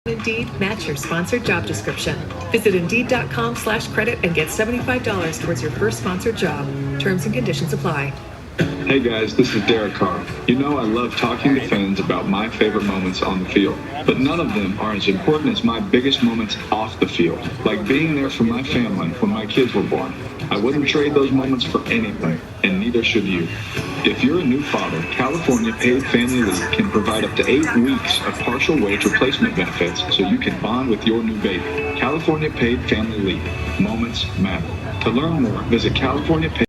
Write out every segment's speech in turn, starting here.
Indeed, match your sponsored job description. Visit Indeed.com/credit and get $75 towards your first sponsored job. Terms and conditions apply. Hey guys, this is Derek Carr. You know I love talking to fans about my favorite moments on the field, but none of them are as important as my biggest moments off the field, like being there for my family when my kids were born. I wouldn't trade those moments for anything, and neither should you. If you're a new father, California Paid Family Leave can provide up to 8 weeks of partial wage replacement benefits so you can bond with your new baby. California Paid Family Leave. Moments matter. To learn more, visit California Paid.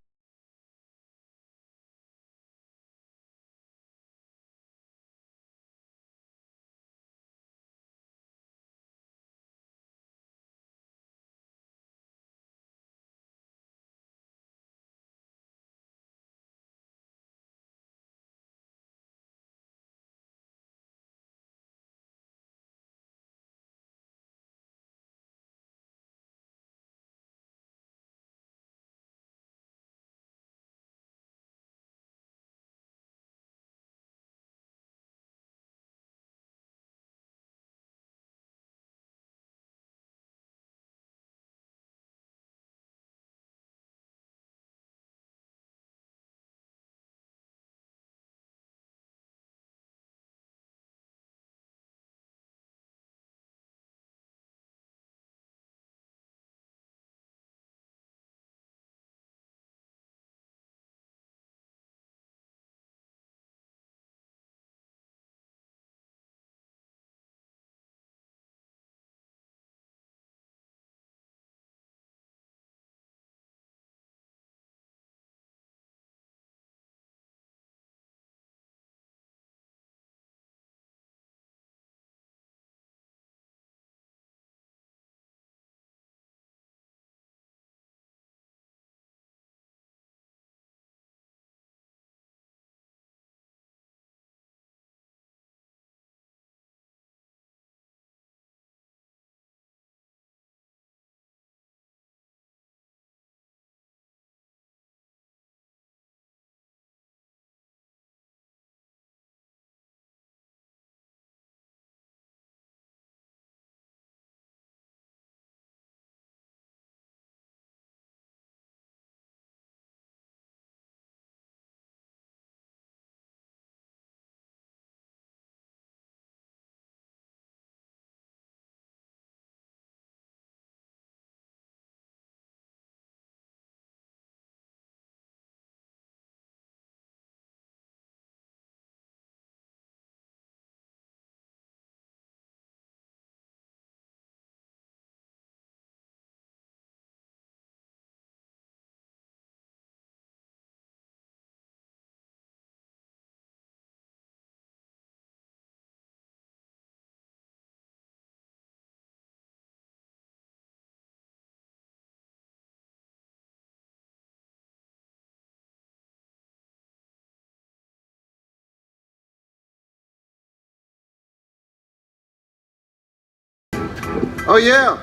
Oh yeah,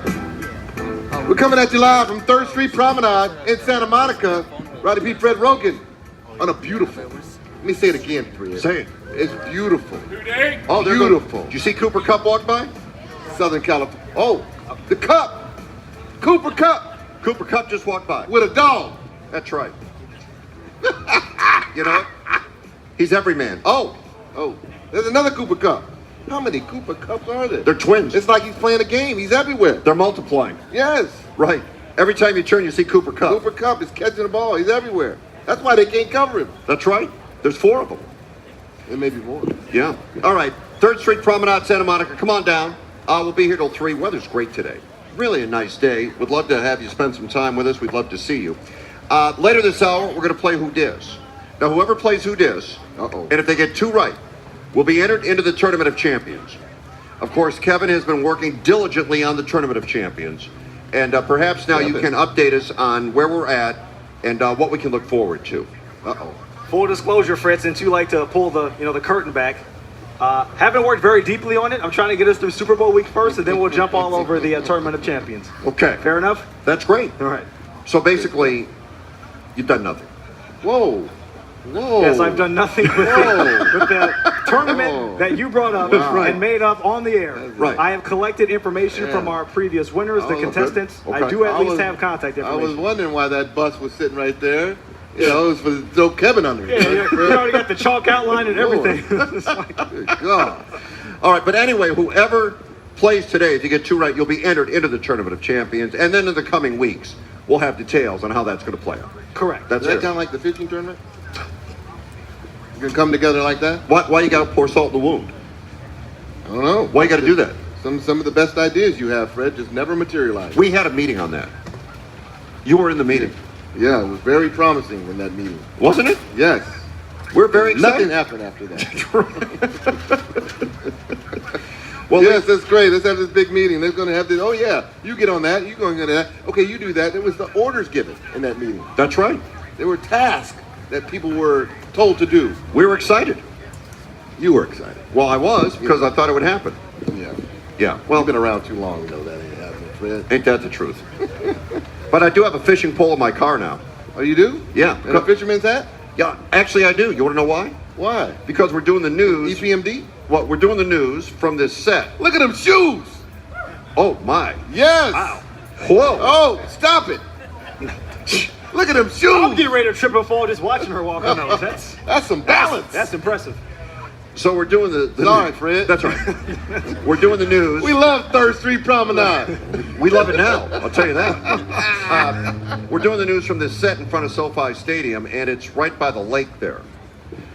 we're coming at you live from 3rd Street Promenade in Santa Monica. Rodney B. Fred Roggin on a beautiful, let me say it again, Fred. Say it. It's beautiful. Oh, beautiful. Did you see Cooper Kupp walk by? Southern California. Oh, the Cup. Cooper Kupp Cooper Kupp just walked by. with a dog. That's right. You know, he's every man. Oh, there's another Cooper Kupp. How many Cooper Kupps are there? They're twins. It's like he's playing a game. He's everywhere. They're multiplying. Yes. Right. Every time you turn, you see Cooper Kupp. Cooper Kupp is catching the ball. He's everywhere. That's why they can't cover him. That's right. There's 4 of them. There may be more. Yeah. All right. 3rd Street Promenade, Santa Monica. Come on down. We'll be here till 3. Weather's great today. Really a nice day. Would love to have you spend some time with us. We'd love to see you. Later this hour, we're going to play Who Dis. Now, whoever plays Who Dis, and if they get 2 right, will be entered into the Tournament of Champions. Of course, Kevin has been working diligently on the Tournament of Champions. And perhaps now you can update us on where we're at and what we can look forward to. Full disclosure, Fred, since you like to pull the the curtain back, haven't worked very deeply on it. I'm trying to get us through Super Bowl week first, and then we'll jump all over the Tournament of Champions. Okay. Fair enough? That's great. All right. So basically, you've done nothing. Whoa. Yes, I've done nothing with the tournament that you brought up and made up on the air. Right. I have collected information from our previous winners, the contestants. Okay. I do at least have contact I information. was wondering why that bus was sitting right there. You know, it was for the throw Kevin under it. Yeah, you already got the chalk outline and everything. It's like, Good God. All right, but anyway, whoever plays today, if you get 2 right, you'll be entered into the Tournament of Champions. And then in the coming weeks, we'll have details on how that's going to play out. correct. That's Is that it. kind of like the fishing tournament? You can come together like that? Why you got to pour salt in the wound? I don't know. Why you got to do that? Some of the best ideas you have, Fred, just never materialize. We had a meeting on that. You were in the meeting, Yeah, it was very promising in that meeting. wasn't it? Yes. We're very excited. Nothing happened after that. Well, Yes, that's great. Let's have this big meeting. They're going to have this. Oh, yeah, you get on that. You're going to get that. Okay, you do that. There was the orders given in that meeting. that's right. There were tasks that people were told to do. We were excited. You were excited. Well, I was because I thought it would happen. Yeah. Yeah. Well, I've been around too long to know that ain't happening, Fred. Ain't that the truth? But I do have a fishing pole in my car now. Oh, you do? Yeah. And a fisherman's hat? Yeah, actually I do. You want to know why? Why? Because we're doing the news. EPMD? Well, we're doing the news from this set. Look at them shoes. Oh my! Yes. Wow. Whoa! Oh, stop it. Look at them I'm shoes. getting ready to trip and fall just watching her walk on those. That's some balance. That's impressive. So we're doing the Sorry, news. Fred. That's right. We're doing the news. We love Third Street Promenade. We love it now. I'll tell you that. We're doing the news from this set in front of SoFi Stadium, and it's right by the lake there.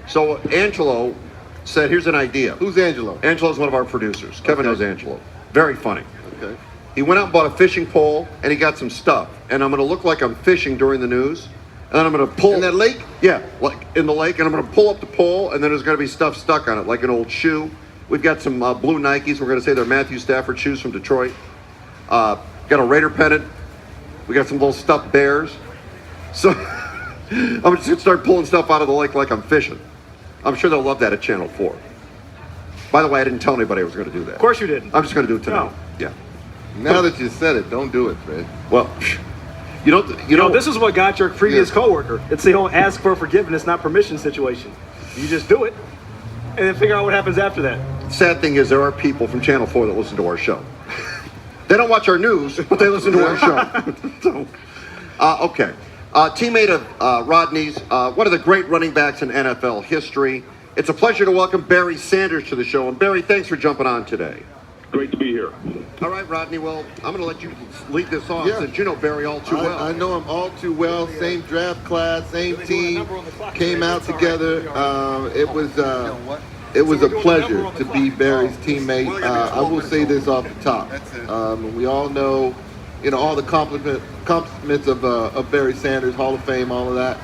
So Angelo said, "Here's an idea." Who's Angelo? Angelo's one of our producers. Kevin Okay. knows Angelo. Very funny. Okay. He went out and bought a fishing pole, and he got some stuff. And I'm going to look like I'm fishing during the news, and then I'm going to pull In that lake? Yeah, like in the lake, and I'm going to pull up the pole, and then there's going to be stuff stuck on it, like an old shoe. We've got some blue Nikes. We're going to say they're Matthew Stafford shoes from Detroit. Got a Raider pennant. We got some little stuffed bears. So I'm just going to start pulling stuff out of the lake like I'm fishing. I'm sure they'll love that at Channel 4. By the way, I didn't tell anybody I was going to do that. Of course you didn't. I'm just going to do it tonight. No. Yeah. Now that you said it, don't do it, Fred. Well, you No, this is what got your previous coworker. It's the whole ask for forgiveness, not permission situation. You just do it, and then figure out what happens after that. sad thing is there are people from Channel 4 that listen to our show. They don't watch our news, but they listen to our show. So, okay. Teammate of Rodney's, one of the great running backs in NFL history. It's a pleasure to welcome Barry Sanders to the show. And Barry, thanks for jumping on today. Great to be here. All right, Rodney, well, I'm going to let you lead this off Yeah. since you know Barry all too well. I know him all too well. Same draft class, same team. Came out together. It was a pleasure to be Barry's teammate. I will say this off the top. We all know, all the compliments of Barry Sanders, Hall of Fame, all of that.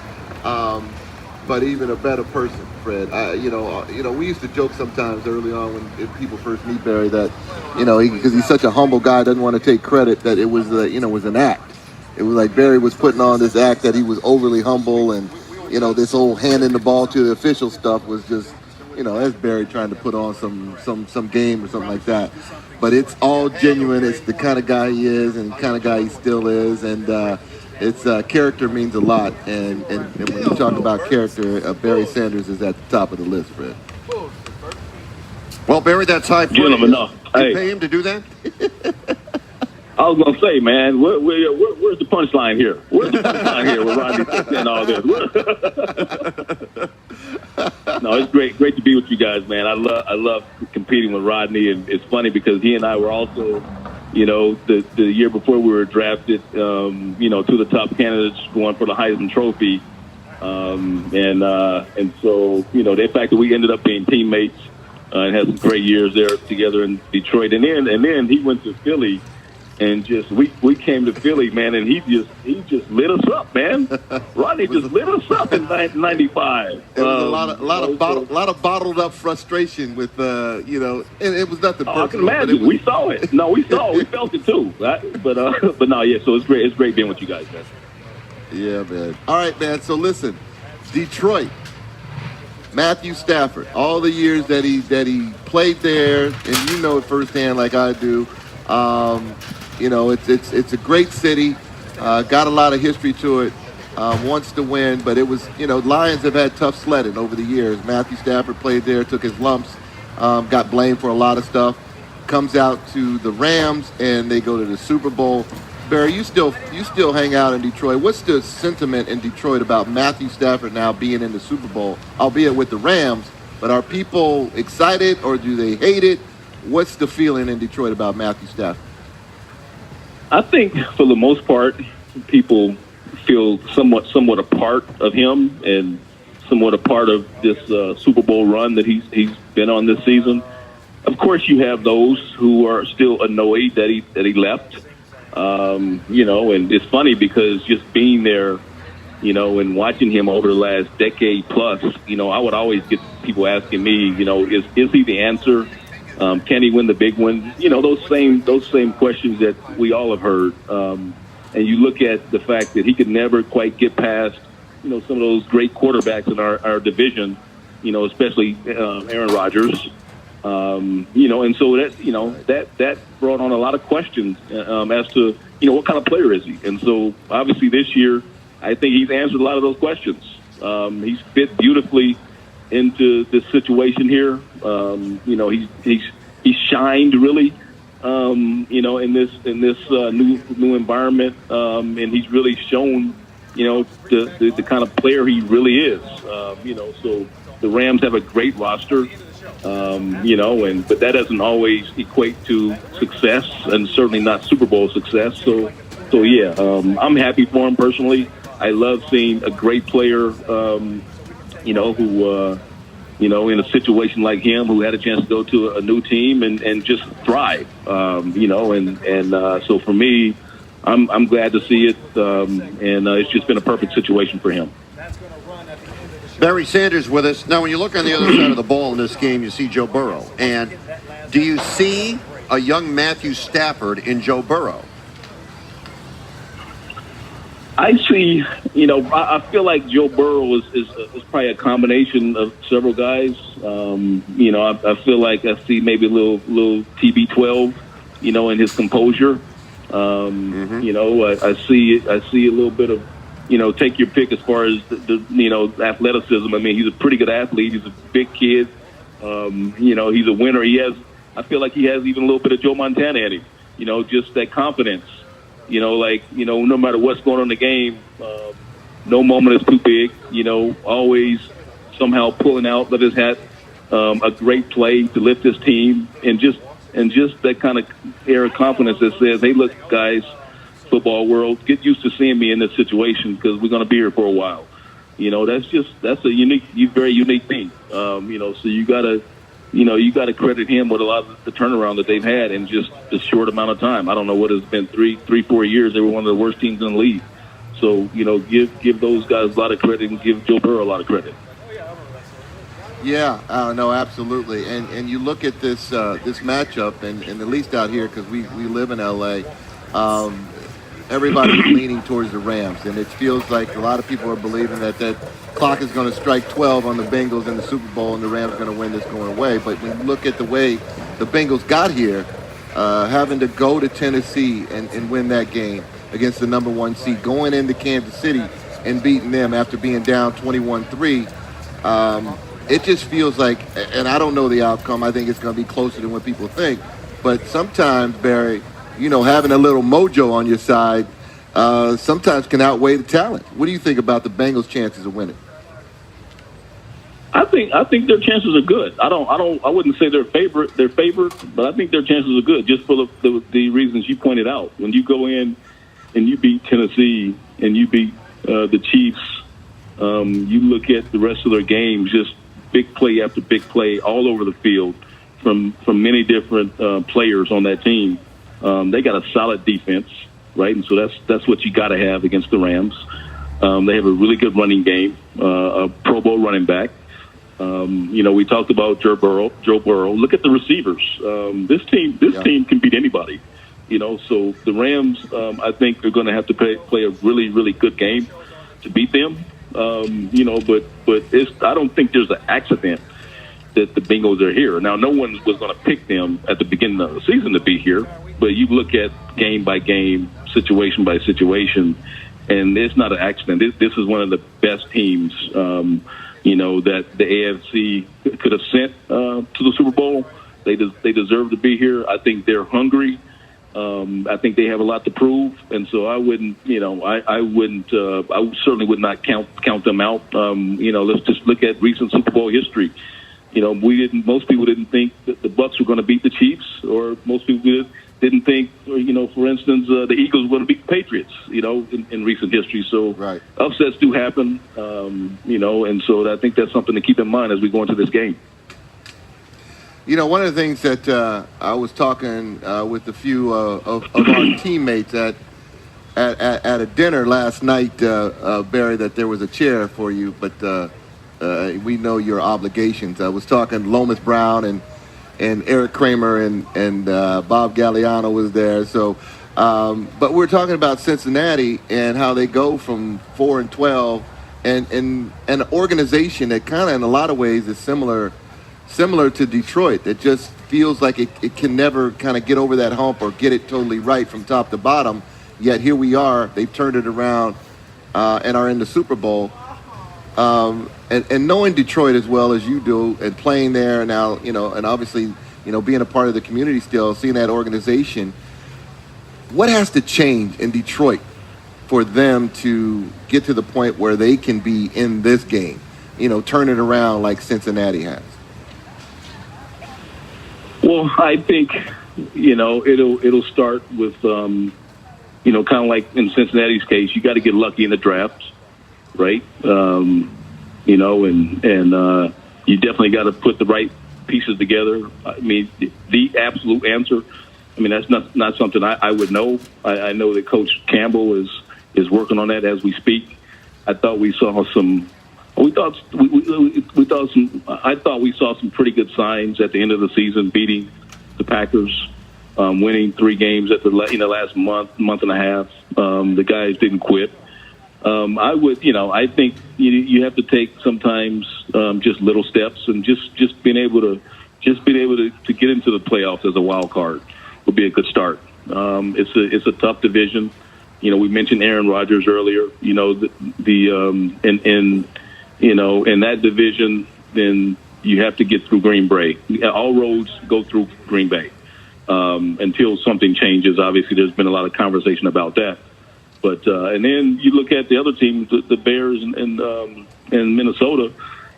But even a better person, Fred. We used to joke sometimes early on when people first meet Barry that, because he's such a humble guy, doesn't want to take credit, that it was, was an act. It was like Barry was putting on this act that he was overly humble, and this whole handing the ball to the official stuff was just, that's Barry trying to put on some game or something like that. But it's all genuine. It's the kind of guy he is and the kind of guy he still is, and it's character means a lot. And when you talk about character, Barry Sanders is at the top of the list, Fred. Well, Barry, that's high praise. Gentlemen, no. You Hey. pay him to do that? I was gonna say, man, where's the punchline here? Where's the punchline here with Rodney and all this? No, it's great to be with you guys, man. I love competing with Rodney, and it's funny because he and I were also, the year before we were drafted, two of the top candidates going for the Heisman Trophy, and so the fact that we ended up being teammates and had some great years there together in Detroit, and then he went to Philly. And just we came to Philly, man, and he just lit us up, man. Rodney just lit us up in '95. It was a lot of bottled up frustration with and it was nothing personal. I can imagine. We saw it. No, we felt it too. Right? But no, yeah. So it's great. It's great being with you guys, man. Yeah, man. All right, man. So listen, Detroit, Matthew Stafford, all the years that he played there, and you know it firsthand like I do. It's a great city, got a lot of history to it. wants to win, but it was, Lions have had tough sledding over the years. Matthew Stafford played there, took his lumps, got blamed for a lot of stuff, comes out to the Rams, and they go to the Super Bowl. Barry, you still hang out in Detroit. What's the sentiment in Detroit about Matthew Stafford now being in the Super Bowl, albeit with the Rams? But are people excited or do they hate it? What's the feeling in Detroit about Matthew Stafford? I think for the most part, people feel somewhat a part of him and somewhat a part of this Super Bowl run that he's been on this season. Of course, you have those who are still annoyed that he left. And it's funny because just being there, and watching him over the last decade plus, I would always get people asking me, is he the answer? Can he win the big one? Those same questions that we all have heard. And you look at the fact that he could never quite get past, some of those great quarterbacks in our division, especially Aaron Rodgers. And so that brought on a lot of questions as to, what kind of player is he? And so obviously this year, I think he's answered a lot of those questions. He's fit beautifully into this situation here. He's shined really, in this new environment, and he's really shown, the kind of player he really is. So the Rams have a great roster, but that doesn't always equate to success, and certainly not Super Bowl success. So yeah, I'm happy for him personally. I love seeing a great player, who, in a situation like him, who had a chance to go to a new team and just thrive, so for me, I'm glad to see it, it's just been a perfect situation for him. Barry Sanders with us. Now, when you look on the other side of the ball in this game, you see Joe Burrow. And do you see a young Matthew Stafford in Joe Burrow? I see, I feel like Joe Burrow is probably a combination of several guys. I feel like I see maybe a little TB12, in his composure. I see a little bit of, take your pick as far as the athleticism. I mean, he's a pretty good athlete. He's a big kid. He's a winner. I feel like he has even a little bit of Joe Montana in him, just that confidence. No matter what's going on in the game, no moment is too big, always somehow pulling out of his hat a great play to lift his team, and just that kind of air of confidence that says, hey, look, guys, football world, get used to seeing me in this situation because we're going to be here for a while. That's a very unique thing. So you gotta credit him with a lot of the turnaround that they've had in just a short amount of time. I don't know what it's been, 4 years. They were one of the worst teams in the league. So, give those guys a lot of credit and give Joe Burrow a lot of credit. Yeah, no, absolutely. And you look at this matchup, and at least out here, because we live in L.A., everybody's leaning towards the Rams, and it feels like a lot of people are believing that clock is going to strike 12 on the Bengals in the Super Bowl, and the Rams are going to win this going away. But when you look at the way the Bengals got here, having to go to Tennessee and win that game against the number one seed, going into Kansas City and beating them after being down 21-3, it just feels like, and I don't know the outcome, I think it's going to be closer than what people think, but sometimes, Barry, having a little mojo on your side sometimes can outweigh the talent. What do you think about the Bengals' chances of winning? I think their chances are good. I wouldn't say they're favored, but I think their chances are good just for the reasons you pointed out. When you go in and you beat Tennessee and you beat the Chiefs, you look at the rest of their games, just big play after big play all over the field from many different players on that team. They got a solid defense, right? And so that's what you got to have against the Rams. They have a really good running game, a Pro Bowl running back. We talked about Joe Burrow. Look at the receivers. This team can beat anybody. So the Rams, I think, are going to have to play a really, really good game to beat them. But I don't think there's an accident that the Bengals are here. Now, no one was going to pick them at the beginning of the season to be here, but you look at game by game, situation by situation, and it's not an accident. This is one of the best teams, that the AFC could have sent to the Super Bowl. They deserve to be here. I think they're hungry. I think they have a lot to prove, and so I certainly would not count them out. Let's just look at recent Super Bowl history. Most people didn't think that the Bucs were going to beat the Chiefs, or most people didn't think, for instance, the Eagles were going to beat the Patriots, in recent history. So right. Upsets do happen, and so I think that's something to keep in mind as we go into this game. One of the things that I was talking with a few of our teammates at a dinner last night, Barry, that there was a chair for you, but we know your obligations. I was talking Lomas Brown and Eric Kramer and Bob Galliano was there. So, but we're talking about Cincinnati and how they go from 4-12 and an organization that kind of in a lot of ways is similar to Detroit. It just feels like it can never kind of get over that hump or get it totally right from top to bottom. Yet here we are. They've turned it around and are in the Super Bowl. And knowing Detroit as well as you do and playing there now, and obviously, being a part of the community still, seeing that organization, what has to change in Detroit for them to get to the point where they can be in this game, turn it around like Cincinnati has? Well, I think, it'll start with, kind of like in Cincinnati's case, you got to get lucky in the draft, right? And you definitely got to put the right pieces together. I mean, the absolute answer, that's not something I would know. I know that Coach Campbell is working on that as we speak. I thought we saw some. I thought we saw some pretty good signs at the end of the season, beating the Packers, winning 3 games at the last month and a half. The guys didn't quit. I think you have to take sometimes just little steps, and just being able to get into the playoffs as a wild card would be a good start. It's a tough division. We mentioned Aaron Rodgers earlier. In that division, then you have to get through Green Bay. All roads go through Green Bay until something changes. Obviously, there's been a lot of conversation about that. But and then you look at the other teams, the Bears and Minnesota.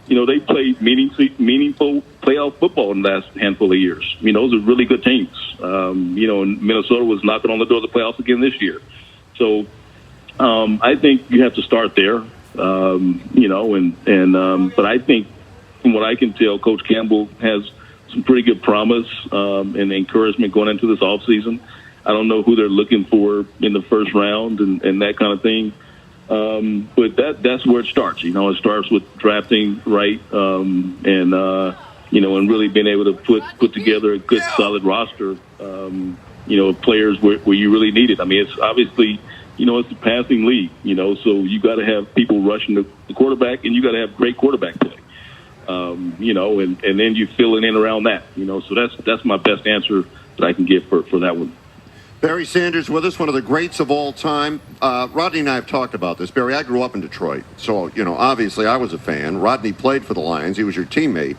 They played meaningful playoff football in the last handful of years. Those are really good teams. And Minnesota was knocking on the door of the playoffs again this year. So I think you have to start there. But I think from what I can tell, Coach Campbell has some pretty good promise and encouragement going into this offseason. I don't know who they're looking for in the first round and that kind of thing. But that's where it starts. It starts with drafting right and really being able to put together a good, solid roster, of players where you really need it. It's obviously, it's a passing league, so you got to have people rushing the quarterback, and you got to have great quarterback play, and then you fill it in around that, so that's my best answer that I can give for that one. Barry Sanders with us, one of the greats of all time. Rodney and I have talked about this. Barry, I grew up in Detroit, so, obviously I was a fan. Rodney played for the Lions. He was your teammate.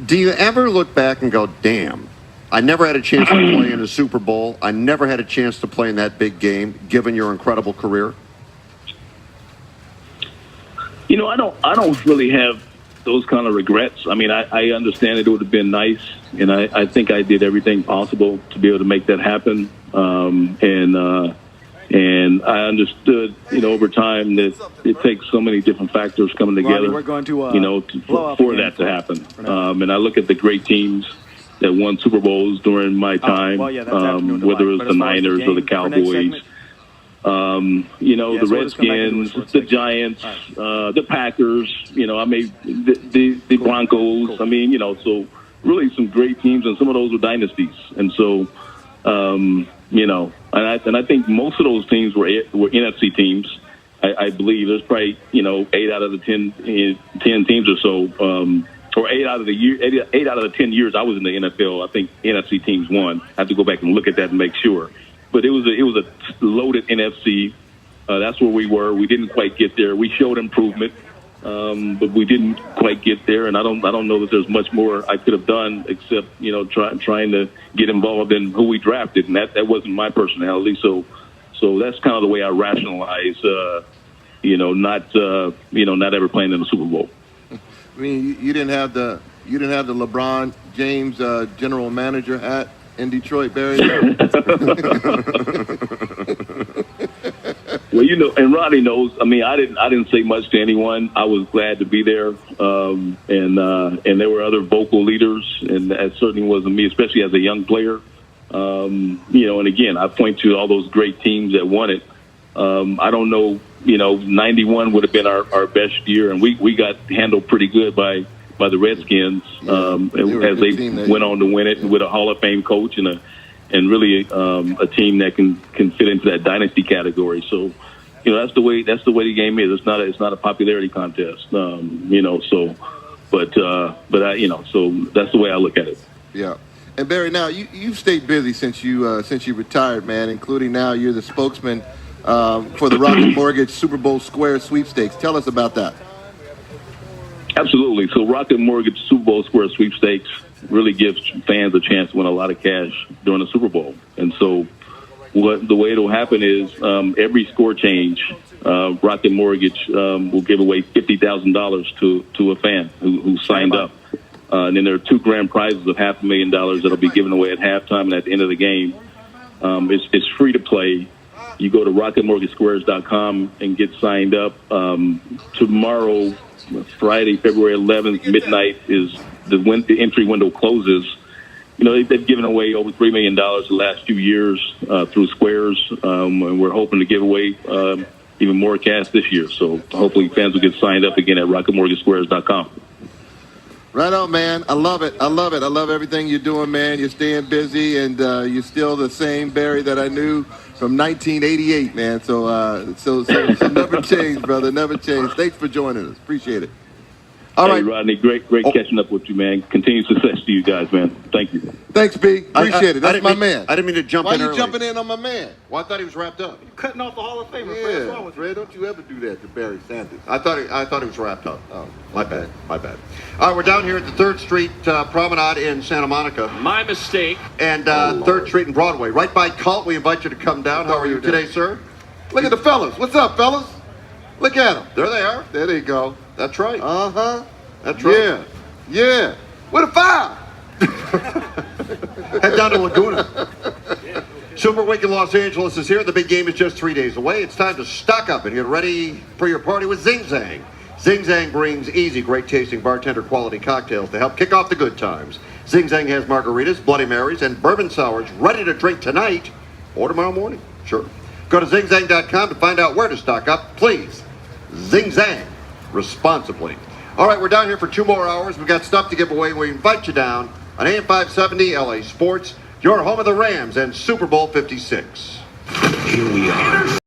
Do you ever look back and go, damn, I never had a chance to play in a Super Bowl. I never had a chance to play in that big game, given your incredible career? I don't really have those kind of regrets. I understand it would have been nice, and I think I did everything possible to be able to make that happen. And I understood, over time that it takes so many different factors coming together, we're going to, for that to happen. And I look at the great teams that won Super Bowls during my time, whether it was the Niners or the Cowboys. The Redskins, the Giants, the Packers, the Broncos. So really some great teams, and some of those were dynasties. And so, and I think most of those teams were NFC teams. I believe there's probably 8 out of the 10 teams or so, or 8 out of the 10 years I was in the NFL. I think NFC teams won. I have to go back and look at that and make sure. But it was a loaded NFC, That's where we were. We didn't quite get there. We showed improvement, but we didn't quite get there. And I don't know that there's much more I could have done except trying to get involved in who we drafted, and that wasn't my personality. So that's kind of the way I rationalize, not ever playing in the Super Bowl. I mean, you didn't have the LeBron James general manager hat in Detroit, Barry. Well, and Rodney knows. I mean, I didn't say much to anyone. I was glad to be there, and there were other vocal leaders, and that certainly wasn't me, especially as a young player. And again, I point to all those great teams that won it. I don't know. 91 would have been our best year, and we got handled pretty good by the Redskins as they went on to win it with a Hall of Fame coach and really a team that can fit into that dynasty category. So, that's the way the game is. It's not a popularity contest. So that's the way I look at it. Yeah. And Barry, now you've stayed busy since you retired, man. Including now you're the spokesman for the Roggin Mortgage Super Bowl Square Sweepstakes. Tell us about that. Absolutely. So Roggin Mortgage Super Bowl Square Sweepstakes really gives fans a chance to win a lot of cash during the Super Bowl. And so the way it'll happen is every score change, Roggin Mortgage will give away $50,000 to a fan who signed up. And then there are 2 grand prizes of $500,000 that'll be given away at halftime and at the end of the game. It's free to play. You go to RocketMortgageSquares.com and get signed up. Tomorrow, Friday, February 11th, midnight is when the entry window closes. They've given away over $3 million the last few years through Squares, and we're hoping to give away even more cash this year. So hopefully fans will get signed up again at RocketMortgageSquares.com. Right on, man. I love it. I love everything you're doing, man. You're staying busy, and you're still the same Barry that I knew from 1988, man. So never changed, brother. Never changed. Thanks for joining us. Appreciate it. All right, Rodney. Great catching up with you, man. Continued success to you guys, man. Thank you. Thanks, B. Appreciate it. That's my man. I didn't mean to jump in Why early. you jumping in on my man? Well, I thought he was wrapped up. You're cutting off the Hall of Famer. Fred. What's wrong with you? Fred, don't you ever do that to Barry Sanders. I thought he was wrapped up. Oh, my bad. All right, we're down here at the 3rd Street Promenade in Santa Monica. My mistake. And 3rd Street and Broadway, right by Cult. We invite you to come down. How are you today, sir? Look at the fellas. What's up, fellas? Look at them. There they are. There they go. That's right. Uh-huh. That's right. Yeah. What a foul! Head down to Laguna. Super Week in Los Angeles is here. The big game is just 3 days away. It's time to stock up and get ready for your party with Zing Zang. Zing Zang brings easy, great tasting bartender quality cocktails to help kick off the good times. Zing Zang has margaritas, Bloody Marys, and bourbon sours ready to drink tonight or tomorrow morning. Sure. Go to zingzang.com to find out where to stock up. Please, Zing Zang responsibly. All right, we're down here for 2 more hours. We've got stuff to give away. We invite you down on AM 570 LA Sports, your home of the Rams and Super Bowl 56. Here we are.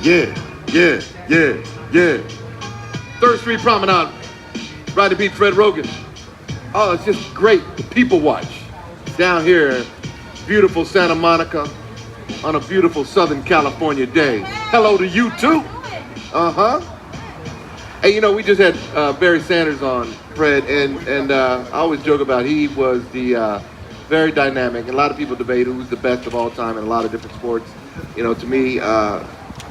Yeah. 3rd Street Promenade, right to beat Fred Roggin. Oh, it's just great to people watch. Down here, beautiful Santa Monica, on a beautiful Southern California day. Hello to you too. Hey, you know, we just had Barry Sanders on, Fred, and I always joke about he was the very dynamic, and a lot of people debate who's the best of all time in a lot of different sports. You know, to me,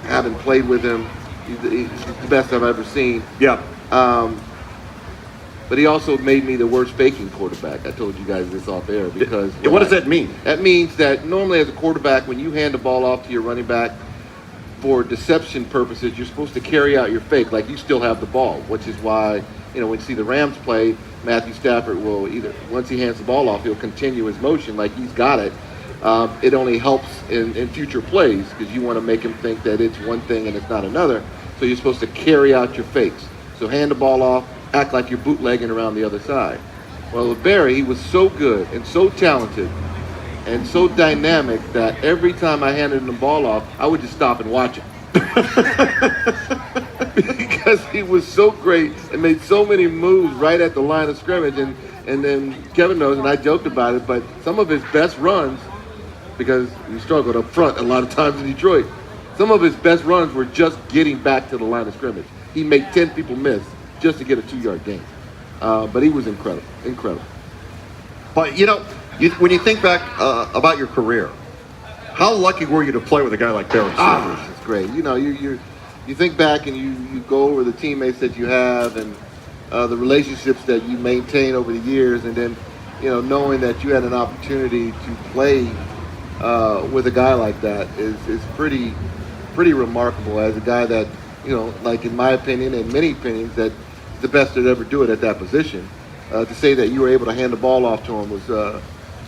having played with him, he's the best I've ever seen. Yeah. But he also made me the worst faking quarterback. I told you guys this off air because... What does that mean? That means that normally as a quarterback, when you hand the ball off to your running back for deception purposes, you're supposed to carry out your fake like you still have the ball, which is why, you know, when you see the Rams play, Matthew Stafford will either, once he hands the ball off, he'll continue his motion like he's got it. It only helps in future plays because you want to make him think that it's one thing and it's not another. So you're supposed to carry out your fakes. So hand the ball off, act like you're bootlegging around the other side. Well, with Barry, he was so good and so talented and so dynamic that every time I handed him the ball off, I would just stop and watch him. Because he was so great and made so many moves right at the line of scrimmage. And then Kevin knows, and I joked about it, but some of his best runs, because he struggled up front a lot of times in Detroit, some of his best runs were just getting back to the line of scrimmage. He made 10 people miss just to get a 2-yard gain. But he was incredible. But, you know, when you think back about your career, how lucky were you to play with a guy like Barry Sanders? It's great. You know, you think back and you go over the teammates that you have and the relationships that you maintain over the years, and then, you know, knowing that you had an opportunity to play with a guy like that is pretty remarkable. As a guy that, you know, like in my opinion and many opinions, that the best to ever do it at that position. To say that you were able to hand the ball off to him was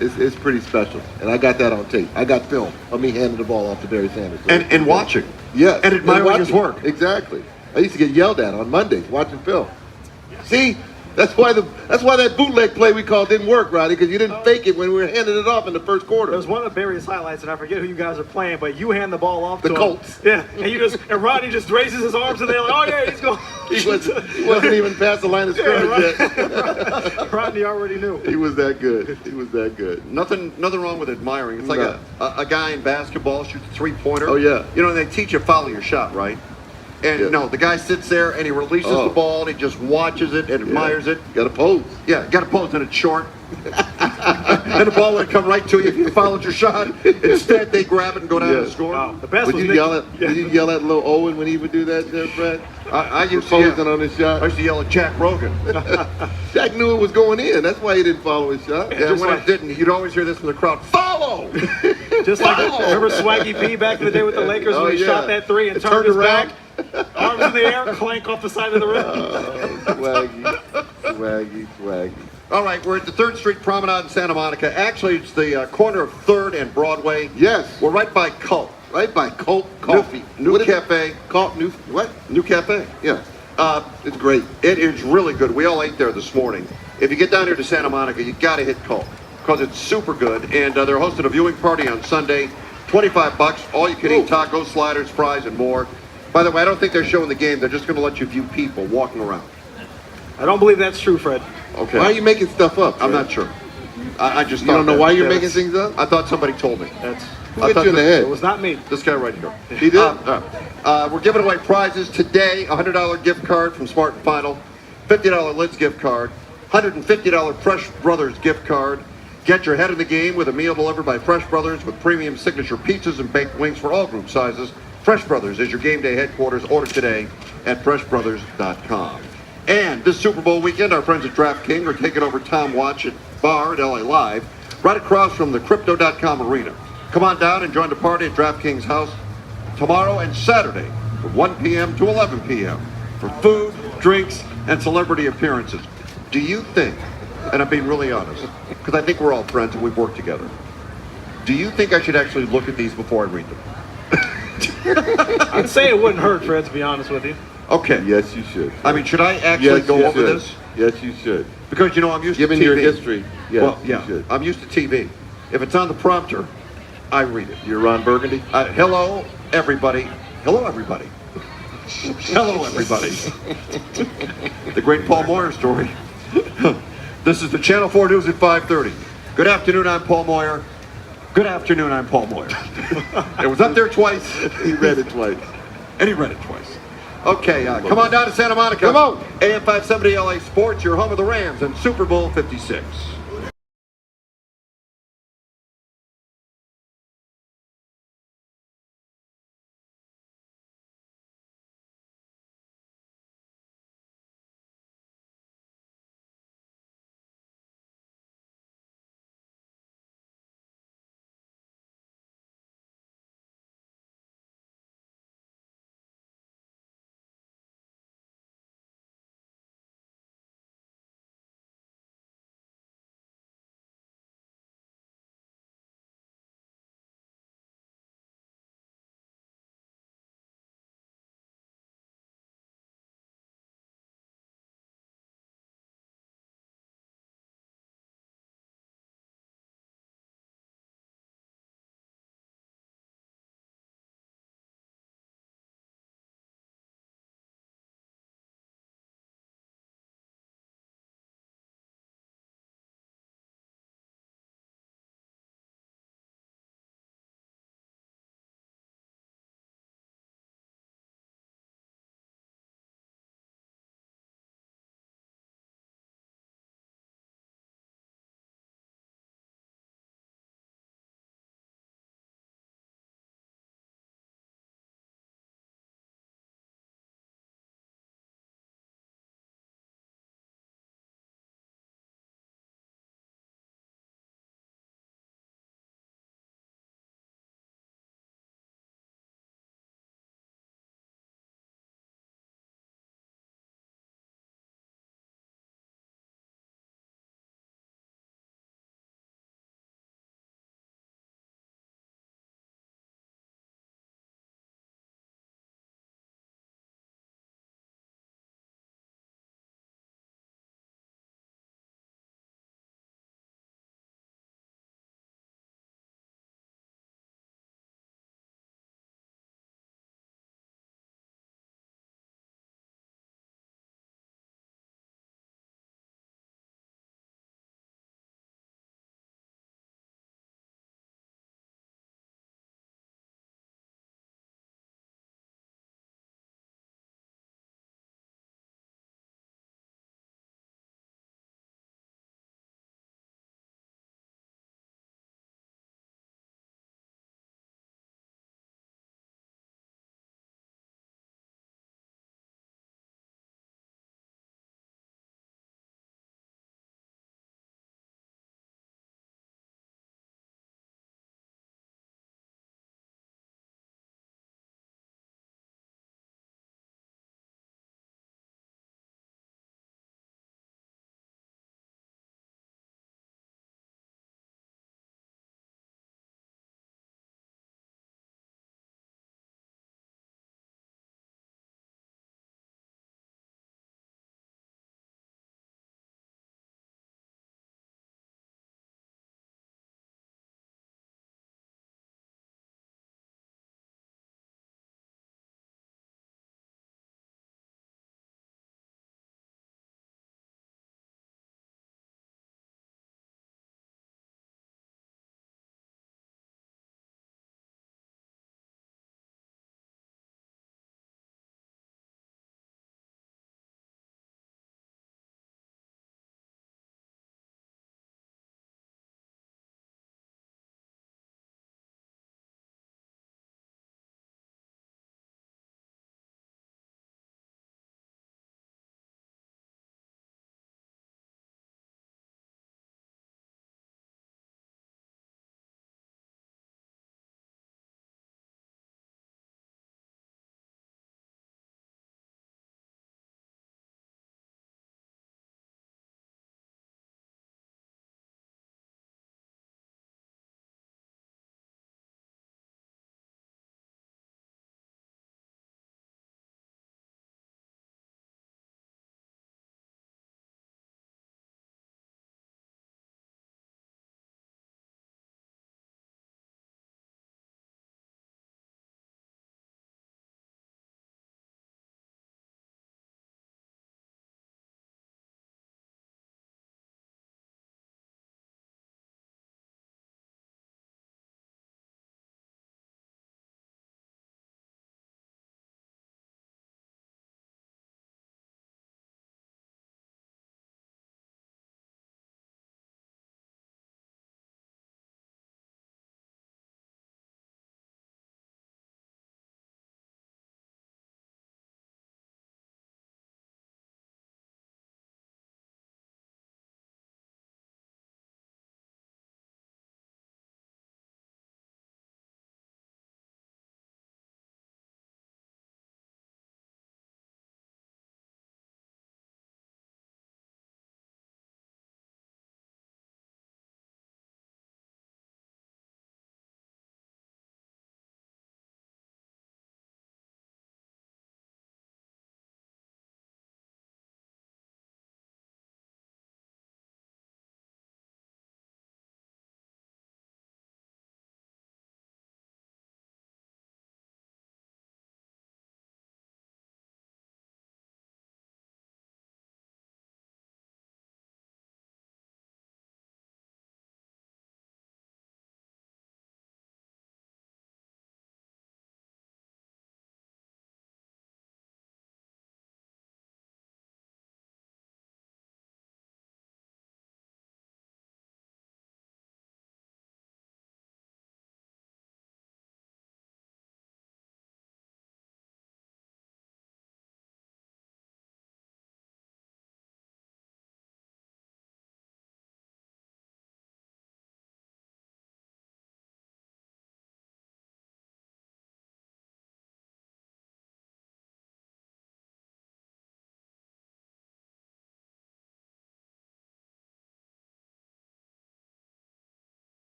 is pretty special. And I got that on tape. I got film of me handing the ball off to Barry Sanders. And watching. Yeah. And admiring his work. Exactly. I used to get yelled at on Mondays watching film. See? That's why that bootleg play we called didn't work, Rodney, because you didn't fake it when we were handing it off in the first quarter. It was one of Barry's highlights, and I forget who you guys are playing, but you hand the ball off to the Colts. him. Yeah, and Rodney just raises his arms, and they're like, "Oh yeah, he's going." He wasn't even past the line of scrimmage yet. Rodney already knew. He was that good. Nothing wrong with admiring. It's like a guy in basketball shoots a 3-pointer. Oh yeah. You know, they teach you follow your shot, right? And no, the guy sits there and he releases the ball and he just watches it and admires it. Got to pose. Yeah, got to pose, and it's short. And the ball would come right to you if you followed your shot. Instead, they grab it and go down and score. Oh, the best Would you yell at little Owen when he would do that there, Fred? I used to posing on his shot. I used to yell at Jack Roggin. Jack knew it was going in. That's why he didn't follow his shot. Yeah, when it didn't, you'd always hear this from the crowd. Follow! Just like remember Swaggy P back in the day with the Lakers when he shot that 3 and turned his back? Arms in the air, clank off the side of the rim. Swaggy. All right, we're at the 3rd Street Promenade in Santa Monica. Actually, it's the corner of 3rd and Broadway. Yes. We're right by Cult. Right by Cult Coffee. New Cafe. New Cafe. Yeah. It's great. It is really good. We all ate there this morning. If you get down here to Santa Monica, you got to hit Cult because it's super good. And they're hosting a viewing party on Sunday. $25. All you can eat tacos, sliders, fries, and more. By the way, I don't think they're showing the game. They're just going to let you view people walking around. I don't believe that's true, Fred. Okay. Why are you making stuff up, Fred? I'm not sure. I just You thought don't know that. why you're making things up? I thought somebody told me. Who hit you in the head? It was not me. This guy right here. He did? We're giving away prizes today. $100 gift card from Smart & Final. $50 Lids gift card. $150 Fresh Brothers gift card. Get your head in the game with a meal delivered by Fresh Brothers with premium signature pizzas and baked wings for all group sizes. Fresh Brothers is your game day headquarters. Order today at freshbrothers.com. And this Super Bowl weekend, our friends at DraftKings are taking over Tom Watch Bar at LA Live, right across from the Crypto.com arena. Come on down and join the party at DraftKings House tomorrow and Saturday from 1 p.m. to 11 p.m. for food, drinks, and celebrity appearances. Do you think, and I'm being really honest, because I think we're all friends and we've worked together, do you think I should actually look at these before I read them? I'd say it wouldn't hurt, Fred, to be honest with you. Okay. Yes, you should. I mean, should I actually go over this? Yes, you should. Because, you know, I'm used Given to TV. your history, yes, well, you should. I'm used to TV. If it's on the prompter, I read it. You're Ron Burgundy? Hello, everybody. Hello, everybody. Hello, everybody. The great Paul Moyer story. This is the Channel 4 News at 5:30. Good afternoon, I'm Paul Moyer. Good afternoon, I'm Paul Moyer. It was up there twice. He read it twice. And he read it twice. Okay, come on down to Santa Monica. Come on. AM 570 LA Sports, your home of the Rams and Super Bowl 56.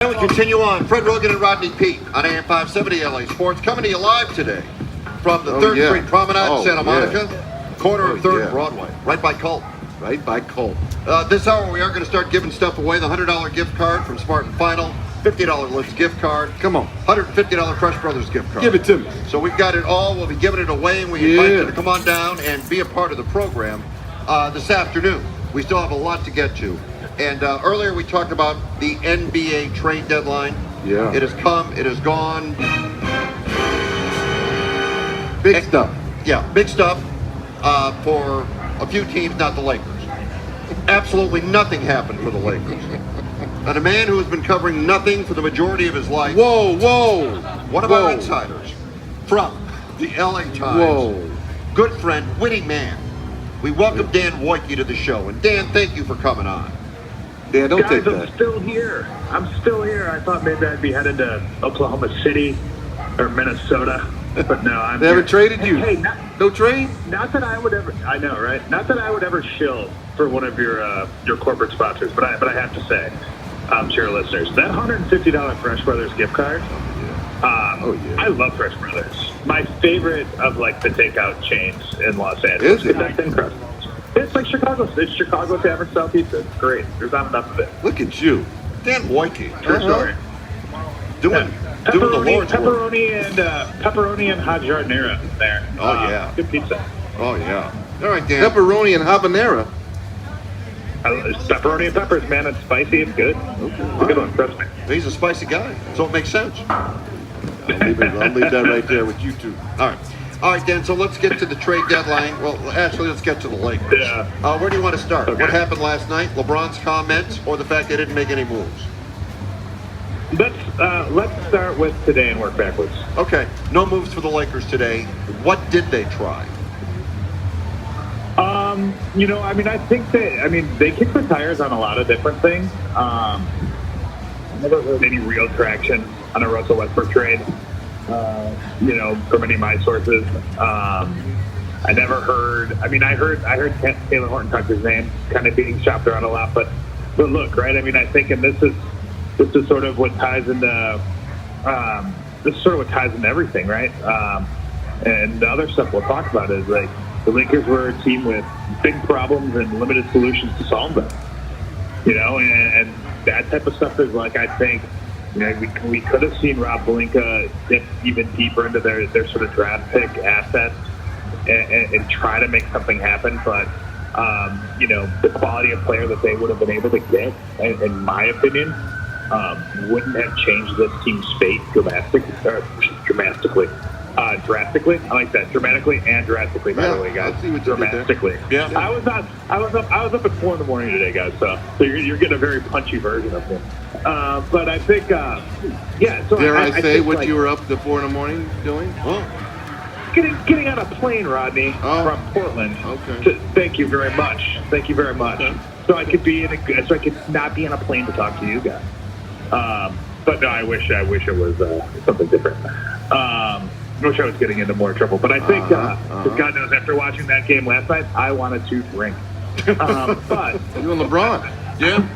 And we continue on. Fred Roggin and Rodney Pete on AM 570 LA Sports, coming to you live today from the 3rd Street Promenade, Santa Monica, corner of 3rd and Broadway, right by Colt. Right by Colt. This hour, we are going to start giving stuff away. The $100 gift card from Smart and Final, $50 Lips gift card. Come on. $150 Crush Brothers gift card. Give it to me. So we've got it all. We'll be giving it away, and we invite you to come on down and be a part of the program this afternoon. We still have a lot to get to. And earlier we talked about the NBA trade deadline. Yeah. It has come. It has gone. Big stuff. Yeah, big stuff for a few teams, not the Lakers. Absolutely nothing happened for the Lakers. And a man who has been covering nothing for the majority of his life. Whoa. One of our insiders from the LA Times. Whoa. Good friend, winning man. We welcome Dan Wojcicki to the show. And Dan, thank you for coming on. Dan, don't Guys, take that. I'm still here. I thought maybe I'd be headed to Oklahoma City or Minnesota, but no, I'm They haven't traded you. Hey, No trade? not that I would ever. I know, right? Not that I would ever shill for one of your corporate sponsors, but I have to say, to your listeners, that $150 Fresh Brothers gift card. I love Fresh Brothers. My favorite of like the takeout chains in Los Angeles. Is it? That thin crust. It's like Chicago. It's Chicago's average style pizza. It's great. There's not enough of it. Look at you. Dan Wojcicki. True story. Doing the Lord's work. Pepperoni and hot jardinera there. Oh, yeah. Good pizza. Oh, yeah. All right, Dan. Pepperoni and habanero. It's pepperoni and peppers, man. It's spicy. It's good. It's a good one. Trust me. He's a spicy guy, so it makes sense. I'll leave that right there with you two. All right, Dan, so let's get to the trade deadline. Well, actually, let's get to the Lakers. Yeah. Where do you want to start? Okay. What happened last night? LeBron's comments or the fact they didn't make any moves? Let's start with today and work backwards. Okay, no moves for the Lakers today. What did they try? I think they kicked the tires on a lot of different things. Never heard any real traction on a Russell Westbrook trade. From any of my sources. I never heard. I heard Taylor Horton talk his name, kind of being shopped around a lot. But look, right? I think, and this is sort of what ties into. This is sort of what ties into everything, right? And the other stuff we'll talk about is like the Lakers were a team with big problems and limited solutions to solve them. And that type of stuff is like, I think, we could have seen Rob Pelinka dip even deeper into their sort of draft pick assets and try to make something happen. But, the quality of player that they would have been able to get, in my opinion, wouldn't have changed this team's fate drastically. I like that. Dramatically and drastically, by the way, guys. I see what you did there. Dramatically. Yeah. I was up at 4 a.m. today, guys. So you're getting a very punchy version of me. But I think, So Dare I say think, what you were up to 4 a.m. doing? Getting on a plane, Rodney, from Portland. Okay. Thank you very much. Okay. So I could not be on a plane to talk to you guys. But no, I wish it was something different. I wish I was getting into more trouble. But I think, God knows, after watching that game last night, I wanted to drink. But You and LeBron. Yeah.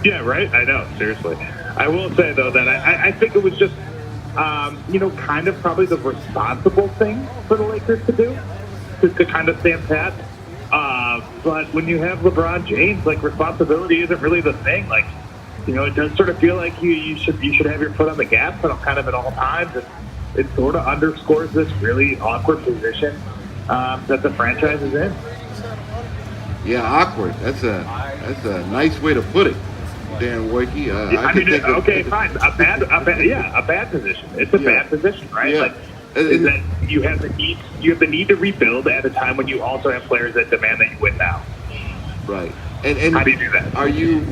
yeah, right? I know, seriously. I will say, though, that I think it was just, kind of probably the responsible thing for the Lakers to do, to kind of stand pat. But when you have LeBron James, like, responsibility isn't really the thing. Like, it does sort of feel like you should have your foot on the gas pedal kind of at all times. And it sort of underscores this really awkward position that the franchise is in. Yeah, awkward. That's a nice way to put it, Dan Wojcicki. Fine. A bad position. It's a bad position, right? Yeah. Like, is that you have the need to rebuild at a time when you also have players that demand that you win now. Right. And how do you do that? Are you?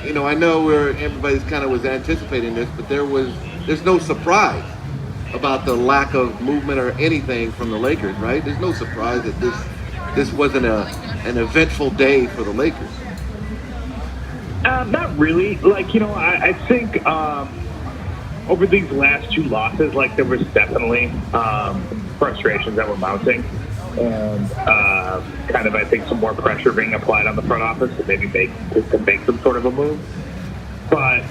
I know everybody's kind of was anticipating this, but there's no surprise about the lack of movement or anything from the Lakers, right? There's no surprise that this wasn't an eventful day for the Lakers. Not really. Like, I think over these last 2 losses, like, there was definitely frustrations that were mounting, and kind of, I think, some more pressure being applied on the front office to maybe make some sort of a move. But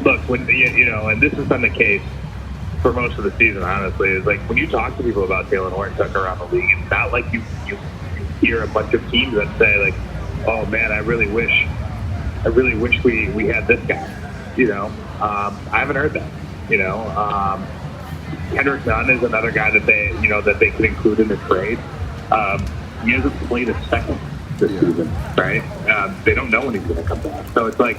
look, when you know, and this has been the case for most of the season, honestly, is like when you talk to people about Taylor Horton-Tucker around the league, it's not like you hear a bunch of teams that say like, "Oh man, I really wish we had this guy." You know, I haven't heard that. You know, Kendrick Nunn is another guy that they could include in the trade. He hasn't played a second this season, right? They don't know when he's going to come back, so it's like,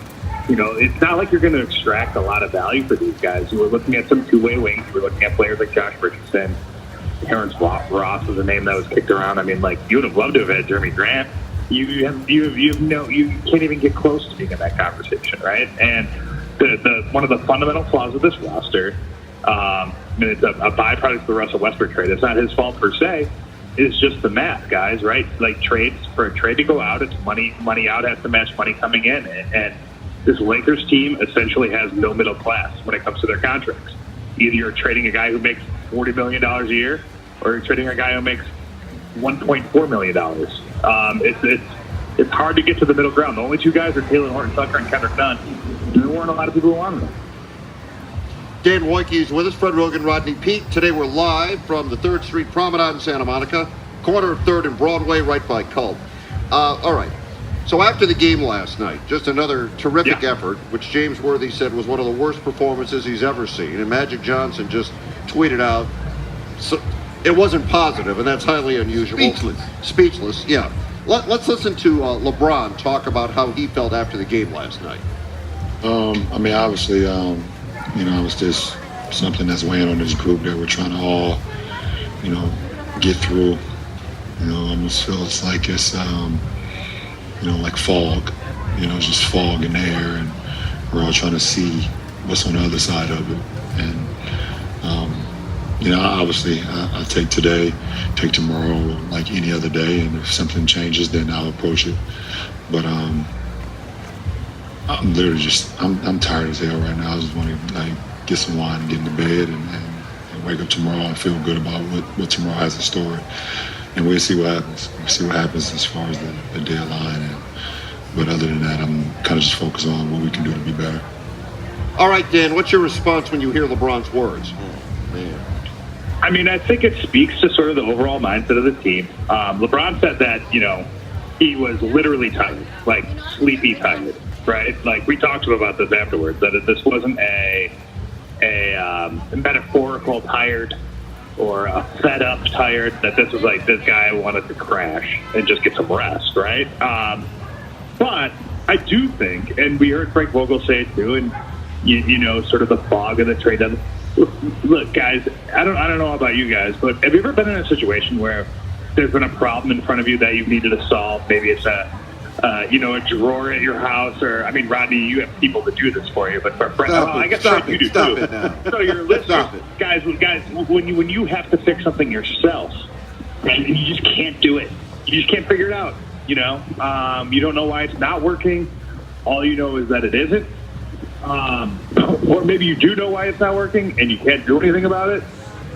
you know, it's not like you're going to extract a lot of value for these guys. You were looking at some two-way wings. You were looking at players like Josh Richardson. Terrence Ross was a name that was kicked around. I mean, like, you would have loved to have had Jeremy Grant. You can't even get close to being in that conversation, right? And the one of the fundamental flaws of this roster, I mean, it's a byproduct of the Russell Westbrook trade. It's not his fault per se. It's just the math, guys, right? Like, trades, for a trade to go out, it's money out has to match money coming in. And this Lakers team essentially has no middle class when it comes to their contracts. Either you're trading a guy who makes $40 million a year, or you're trading a guy who makes $1.4 million. It's hard to get to the middle ground. The only two guys are Taylor Horton-Tucker and Kendrick Nunn. There weren't a lot of people who wanted them. Dan Woinke is with us, Fred Roggin, Rodney Peete. Today we're live from the 3rd Street Promenade in Santa Monica, corner of 3rd and Broadway, right by Culp. All right. So after the game last night, just another terrific effort, which James Worthy said was one of the worst performances he's ever seen. And Magic Johnson just tweeted out, so it wasn't positive, and that's highly unusual. Speechless, yeah. Let's listen to LeBron talk about how he felt after the game last night. I mean, obviously, you know, it was just something that's weighing on this group that we're trying to all, you know, get through. You know, it almost feels like it's, you know, like fog. You know, it's just fog in the air, and we're all trying to see what's on the other side of it. And, you know, obviously, I take today, take tomorrow, like any other day, and if something changes, then I'll approach it. But I'm literally just, I'm tired as hell right now. I just want to, like, get some wine and get into bed and wake up tomorrow and feel good about what tomorrow has in store. And we'll see what happens. We'll see what happens as far as the deadline. But other than that, I'm kind of just focused on what we can do to be better. All right, Dan, what's your response when you hear LeBron's words? Oh, man. I mean, I think it speaks to sort of the overall mindset of the team. LeBron said that, you know, he was literally tired, like sleepy tired, right? Like, we talked to him about this afterwards, that this wasn't a metaphorical tired or a fed up tired, that this was like this guy wanted to crash and just get some rest, right? But I do think, and we heard Frank Vogel say it too, and you know, sort of the fog of the trade deadline. Look, guys, I don't know about you guys, but have you ever been in a situation where there's been a problem in front of you that you've needed to solve? Maybe it's a drawer at your house, or, I mean, Rodney, you have people that do this for you, but for friends, I guess you do Stop too. it now. So your listeners, guys, when you have to fix something yourself, right, and you just can't do it, you just can't figure it out. You know, you don't know why it's not working. All you know is that it isn't. Or maybe you do know why it's not working and you can't do anything about it.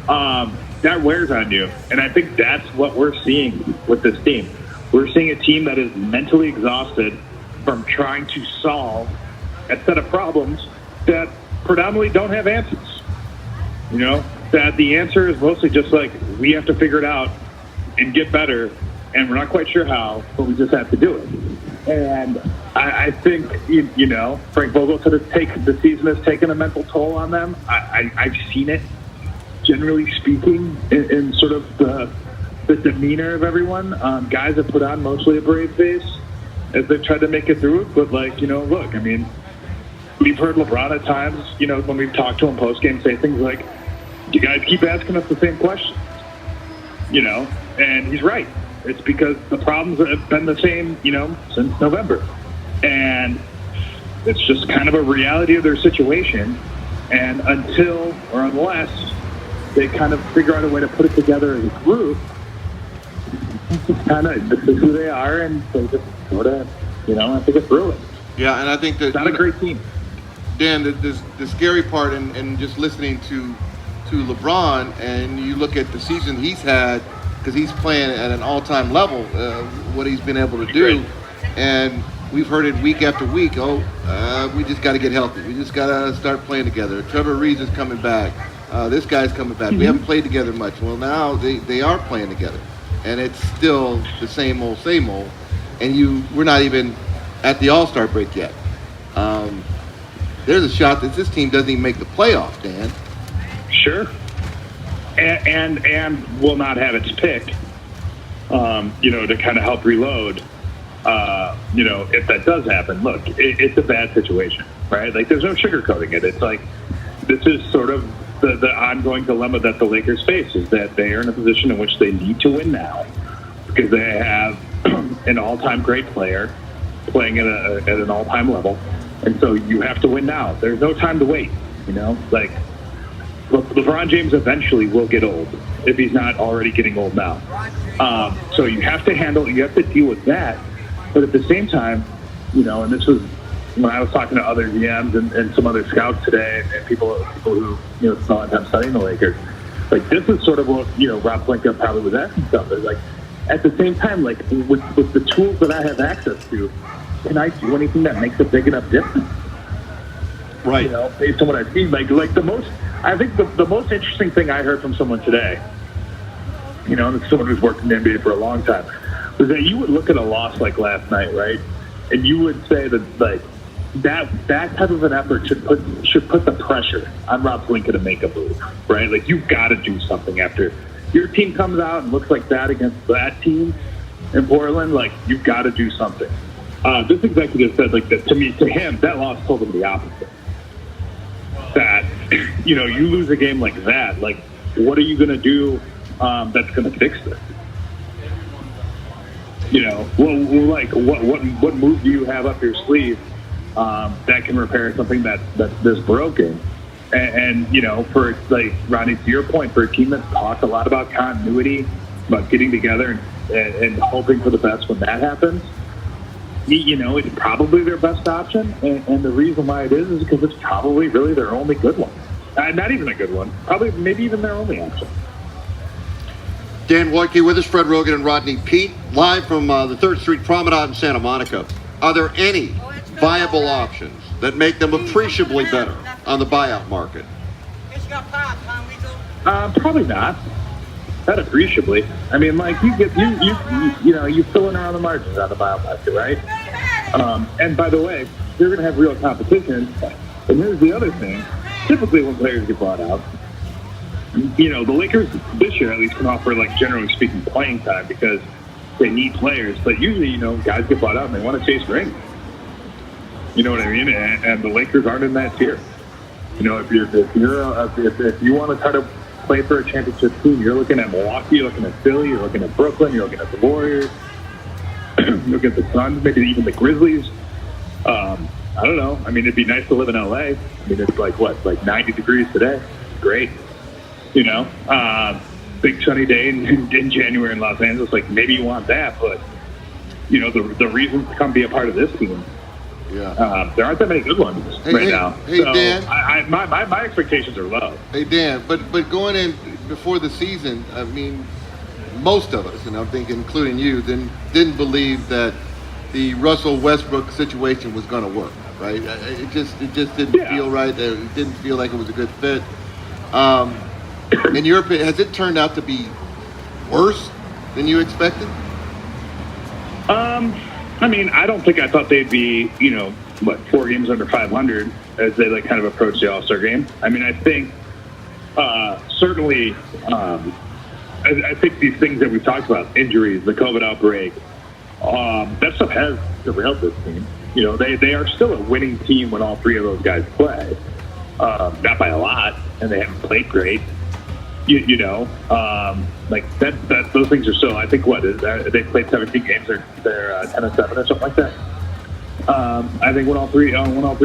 That wears on you. And I think that's what we're seeing with this team. We're seeing a team that is mentally exhausted from trying to solve a set of problems that predominantly don't have answers. You know, that the answer is mostly just like, we have to figure it out and get better, and we're not quite sure how, but we just have to do it. And I think, you know, Frank Vogel said the season has taken a mental toll on them. I've seen it, generally speaking, in sort of the demeanor of everyone. Guys have put on mostly a brave face as they've tried to make it through it. But, like, you know, look, I mean, we've heard LeBron at times, you know, when we've talked to him post-game, say things like, you guys keep asking us the same questions, you know, and he's right. It's because the problems have been the same, you know, since November. And it's just kind of a reality of their situation. And until or unless they kind of figure out a way to put it together as a group, it's kind of, this is who they are, and they just sort of, you know, have to get through it. Yeah, and I think that It's not a great team. Dan, the scary part, and just listening to LeBron, and you look at the season he's had, because he's playing at an all-time level, what he's been able to do, and we've heard it week after week. We just got to get healthy. We just got to start playing together. Trevor Reeves is coming back. This guy's coming back. We haven't played together much. Well, now they are playing together, and it's still the same old, and we're not even at the All-Star break yet. There's a shot that this team doesn't even make the playoffs, Dan. Sure. And will not have its pick, to kind of help reload, if that does happen. Look, it's a bad situation, right? Like, there's no sugarcoating it. It's like, this is sort of the ongoing dilemma that the Lakers face, is that they are in a position in which they need to win now because they have an all-time great player playing at an all-time level. And so you have to win now. There's no time to wait, Like, LeBron James eventually will get old if he's not already getting old now. So you have to deal with that. But at the same time, and this was when I was talking to other GMs and some other scouts today and people who, spent a lot of time studying the Lakers, like, this is sort of what, Rob Pelinka probably was asking stuff. It's like, at the same time, like, with the tools that I have access to, can I do anything that makes a big enough difference? Right. Based on what I've seen, like the most, I think the most interesting thing I heard from someone today, and it's someone who's worked in the NBA for a long time, was that you would look at a loss like last night, right? And you would say that, like, that type of an effort should put the pressure on Rob Pelinka to make a move, right? Like, you've got to do something after your team comes out and looks like that against that team in Portland. Like, you've got to do something. This executive said, like, that to him, that loss told him the opposite. That, you lose a game like that, like, what are you going to do that's going to fix this? What move do you have up your sleeve that can repair something that's this broken? And for, like, Rodney, to your point, for a team that's talked a lot about continuity, about getting together and hoping for the best when that happens, it's probably their best option. And the reason why it is because it's probably really their only good one. Not even a good one. Probably, maybe even their only option. Dan Wojcicki with us, Fred Roggin and Rodney Pete, live from the 3rd Street Promenade in Santa Monica. Are there any viable options that make them appreciably better on the buyout market? Probably not. Not appreciably. I mean, like, you fill in around the margins on the buyout market, right? And by the way, you're going to have real competition. And here's the other thing. Typically, when players get bought out, the Lakers this year at least can offer, like, generally speaking, playing time because they need players. But usually, guys get bought out and they want to chase rings. You know what I mean? And the Lakers aren't in that tier. If you want to try to play for a championship team, you're looking at Milwaukee, you're looking at Philly, you're looking at Brooklyn, you're looking at the Warriors, you're looking at the Suns, maybe even the Grizzlies. I don't know. I mean, it'd be nice to live in LA. I mean, it's like 90 degrees today. Great. Big sunny day in January in Los Angeles. Like, maybe you want that, but the reasons to come be a part of this team. Yeah. There aren't that many good ones now. Hey, so Dan. My expectations are low. Hey, Dan, but going in before the season, I mean, most of us, and I think including you, didn't believe that the Russell Westbrook situation was going to work, right? It just didn't feel right. It didn't feel like it was a good fit. In your opinion, has it turned out to be worse than you expected? I mean, I don't think I thought they'd be, 4 games under 500 as they kind of approach the All-Star game. I mean, I think certainly, I think these things that we've talked about, injuries, the COVID outbreak, that stuff has derailed this team. They are still a winning team when all 3 of those guys play. Not by a lot, and they haven't played great. Those things are still. I think they played 17 games. They're 10-7 or something like that. I think when all three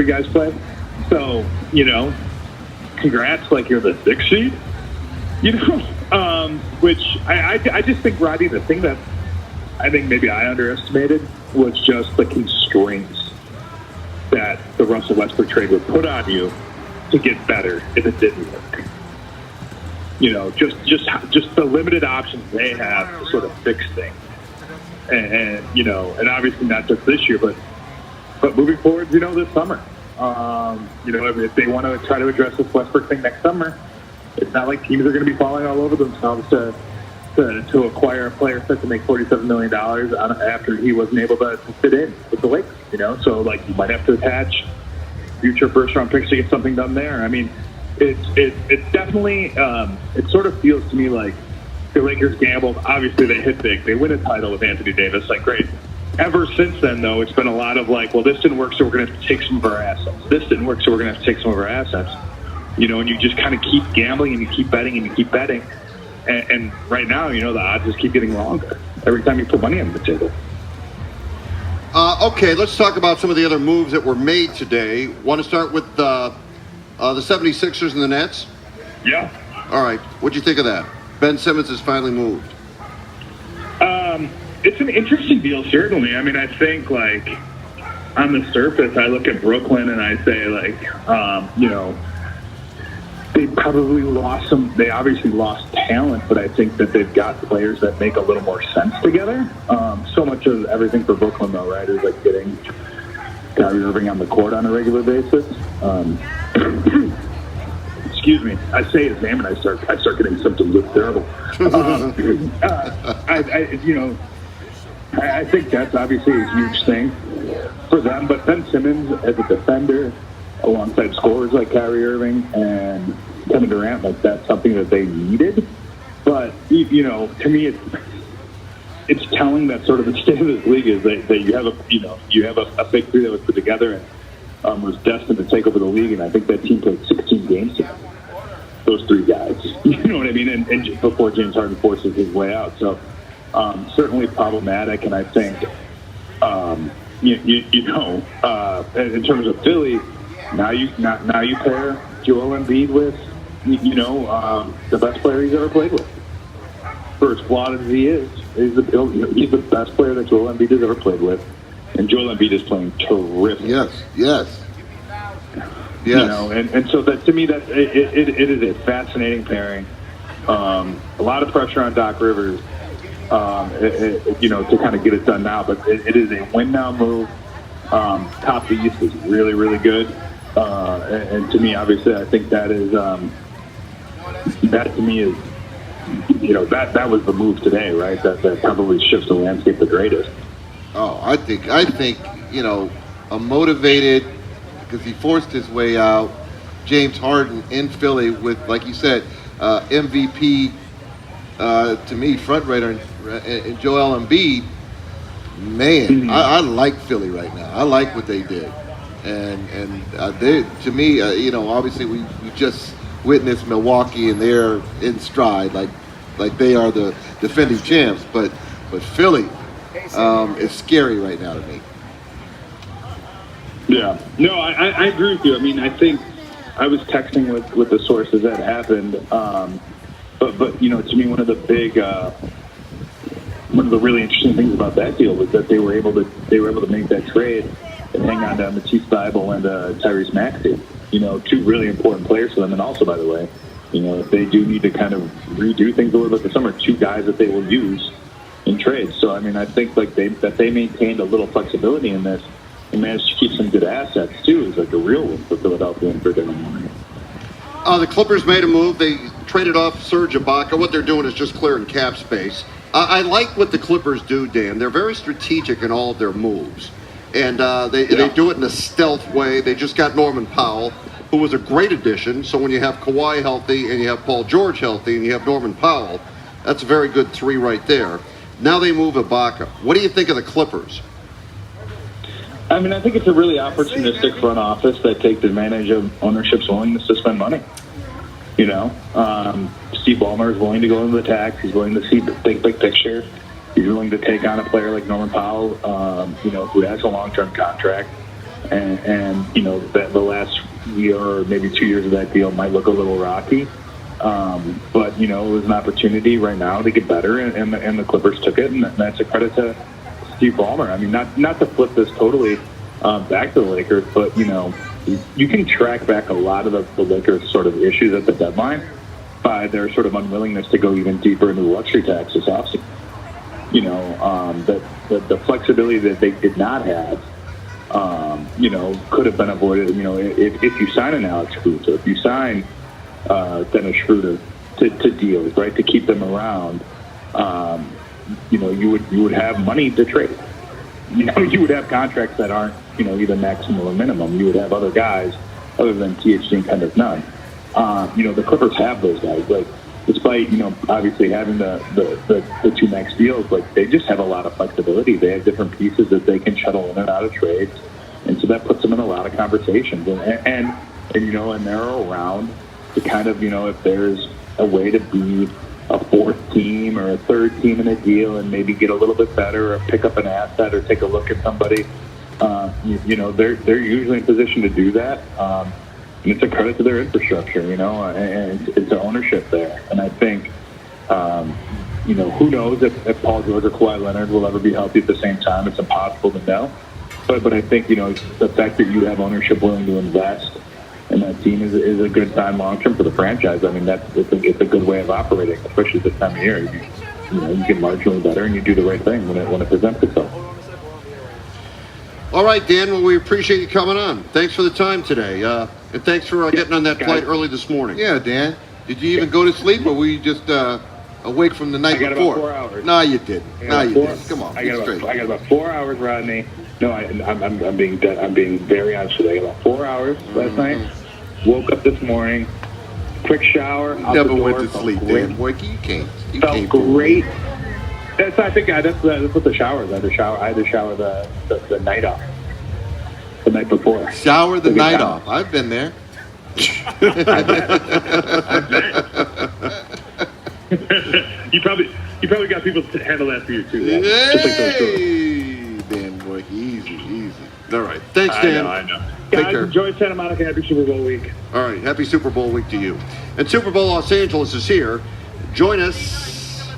guys play. So congrats, like you're the 6th seed. Which I just think, Rodney, the thing that I think maybe I underestimated was just the constraints that the Russell Westbrook trade would put on you to get better if it didn't work. Just the limited options they have to sort of fix things. And obviously not just this year, but But moving forward, this summer, if they want to try to address this Westbrook thing next summer, it's not like teams are going to be falling all over themselves to acquire a player set to make $47 million after he wasn't able to fit in with the Lakers. So like you might have to attach future first-round picks to get something done there. I mean, it's definitely it sort of feels to me like the Lakers gambled. Obviously, they hit big. They win a title with Anthony Davis. Like, great. Ever since then, though, it's been a lot of like, well, this didn't work, so we're going to have to take some of our assets. This didn't work, so we're going to have to take some of our assets. And you just kind of keep gambling and you keep betting and you keep betting. And right now, the odds just keep getting longer every time you put money on the table. Okay, let's talk about some of the other moves that were made today. Want to start with the 76ers and the Nets? Yeah. All right. What'd you think of that? Ben Simmons has finally moved. It's an interesting deal, certainly. I mean, I think, like, on the surface, I look at Brooklyn and I say, like, they probably lost they obviously lost talent, but I think that they've got players that make a little more sense together. So much of everything for Brooklyn, though, right, is like getting Kyrie Irving on the court on a regular basis. Excuse me. I say his name and I start getting symptoms. It's terrible. I think that's obviously a huge thing for them. But Ben Simmons as a defender, alongside scorers like Kyrie Irving and Kevin Durant, like that's something that they needed. But to me, it's telling that sort of the state of this league is that you have a big three that was put together and was destined to take over the league. And I think that team played 16 games together. Those three guys, you know what I mean? And before James Harden forces his way out. So certainly problematic. And I think, in terms of Philly, now you pair Joel Embiid with, the best player he's ever played with. For as flawed as he is, he's the best player that Joel Embiid has ever played with. And Joel Embiid is playing terrific. Yes. And so that to me that it is a fascinating pairing. A lot of pressure on Doc Rivers, to kind of get it done now. But it is a win now move. Top of the East is really, really good. And to me, obviously, I think that is that to me is that was the move today, right? That probably shifts the landscape the greatest. Oh, I think a motivated, because he forced his way out, James Harden in Philly with, like you said, MVP, to me, front runner, and Joel Embiid. Man, I like Philly right now. I like what they did. And they, to me, obviously we just witnessed Milwaukee and they're in stride, like they are the defending champs. But Philly is scary right now to me. Yeah, no, I agree with you. I mean, I think I was texting with the sources that happened, but to me, one of the really interesting things about that deal was that they were able to make that trade and hang on to Matisse Thybulle and Tyrese Maxey. Two really important players for them, and also, by the way, if they do need to kind of redo things a little bit this summer, two guys that they will use in trades. So I mean, I think like they maintained a little flexibility in this. And managed to keep some good assets, too, is like a real win for Philadelphia and for them. The Clippers made a move. They traded off Serge Ibaka. What they're doing is just clearing cap space. I like what the Clippers do, Dan. They're very strategic in all of their moves. And they do it in a stealth way. They just got Norman Powell, who was a great addition. So when you have Kawhi healthy and you have Paul George healthy and you have Norman Powell, that's a very good three right there. Now they move Ibaka. What do you think of the Clippers? I mean, I think it's a really opportunistic front office that takes advantage of ownership's willingness to spend money. Steve Ballmer is willing to go into the tax. He's willing to see the big picture. He's willing to take on a player like Norman Powell, who has a long-term contract. And the last year or maybe 2 years of that deal might look a little rocky. But it was an opportunity right now to get better, and the Clippers took it, and that's a credit to Steve Ballmer. I mean, not to flip this totally back to the Lakers, but you can track back a lot of the Lakers' sort of issues at the deadline by their sort of unwillingness to go even deeper into the luxury tax this offseason. The flexibility that they did not have could have been avoided. If you sign an Alex Cruz, or if you sign Dennis Schroeder to deals, right, to keep them around, you would have money to trade. You would have contracts that aren't, either maximum or minimum. You would have other guys other than THC and Kendrick Nunn. The Clippers have those guys. Like, despite, obviously having the two max deals, like, they just have a lot of flexibility. They have different pieces that they can shuttle in and out of trades. And so that puts them in a lot of conversations. And they're around to kind of, if there's a way to be a fourth team or a third team in a deal and maybe get a little bit better or pick up an asset or take a look at somebody, they're usually in position to do that. And it's a credit to their infrastructure, and it's the ownership there. And I think, who knows if Paul George or Kawhi Leonard will ever be healthy at the same time. It's impossible to know. But I think, the fact that you have ownership willing to invest in that team is a good sign long-term for the franchise. I mean, it's a good way of operating, especially this time of year. You get marginally better and you do the right thing when it presents itself. All right, Dan. Well, we appreciate you coming on. Thanks for the time today. And thanks for getting on that flight early this morning. Yeah, Dan. Did you even go to sleep, or were you just awake from the night before? I got about 4 hours. No, you didn't. No, you didn't. Come on, I got about 4 hours, Rodney. No, I'm being very honest with you. I got about 4 hours last night. Woke up this morning, quick shower. Out Never the door, went to sleep, Dan. Boy, you can't. Felt great. That's what the shower is. I had to shower the night off. The night before. Shower the night off. I've been there. You probably got people to handle that for you too. Right? Hey, Dan, boy, easy. All right. Thanks, Dan. I know. Take Guys, care. enjoy Santa Monica. Happy Super Bowl week. All right. Happy Super Bowl week to you. And Super Bowl Los Angeles is here. Join us,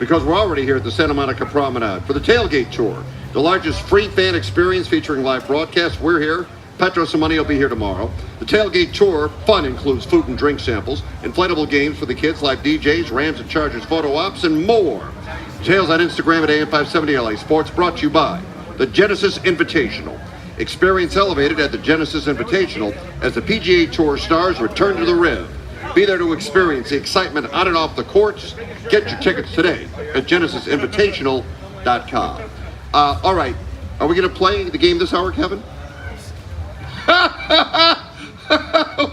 because we're already here at the Santa Monica Promenade for the Tailgate Tour, the largest free fan experience featuring live broadcasts. We're here. Petros and Money will be here tomorrow. The Tailgate Tour fun includes food and drink samples, inflatable games for the kids, live DJs, Rams and Chargers photo ops, and more. Details on Instagram at AM570LA Sports, brought to you by the Genesis Invitational. Experience elevated at the Genesis Invitational as the PGA Tour stars return to the Riv. Be there to experience the excitement on and off the courts. Get your tickets today at genesisinvitational.com. All right. Are we going to play the game this hour, Kevin?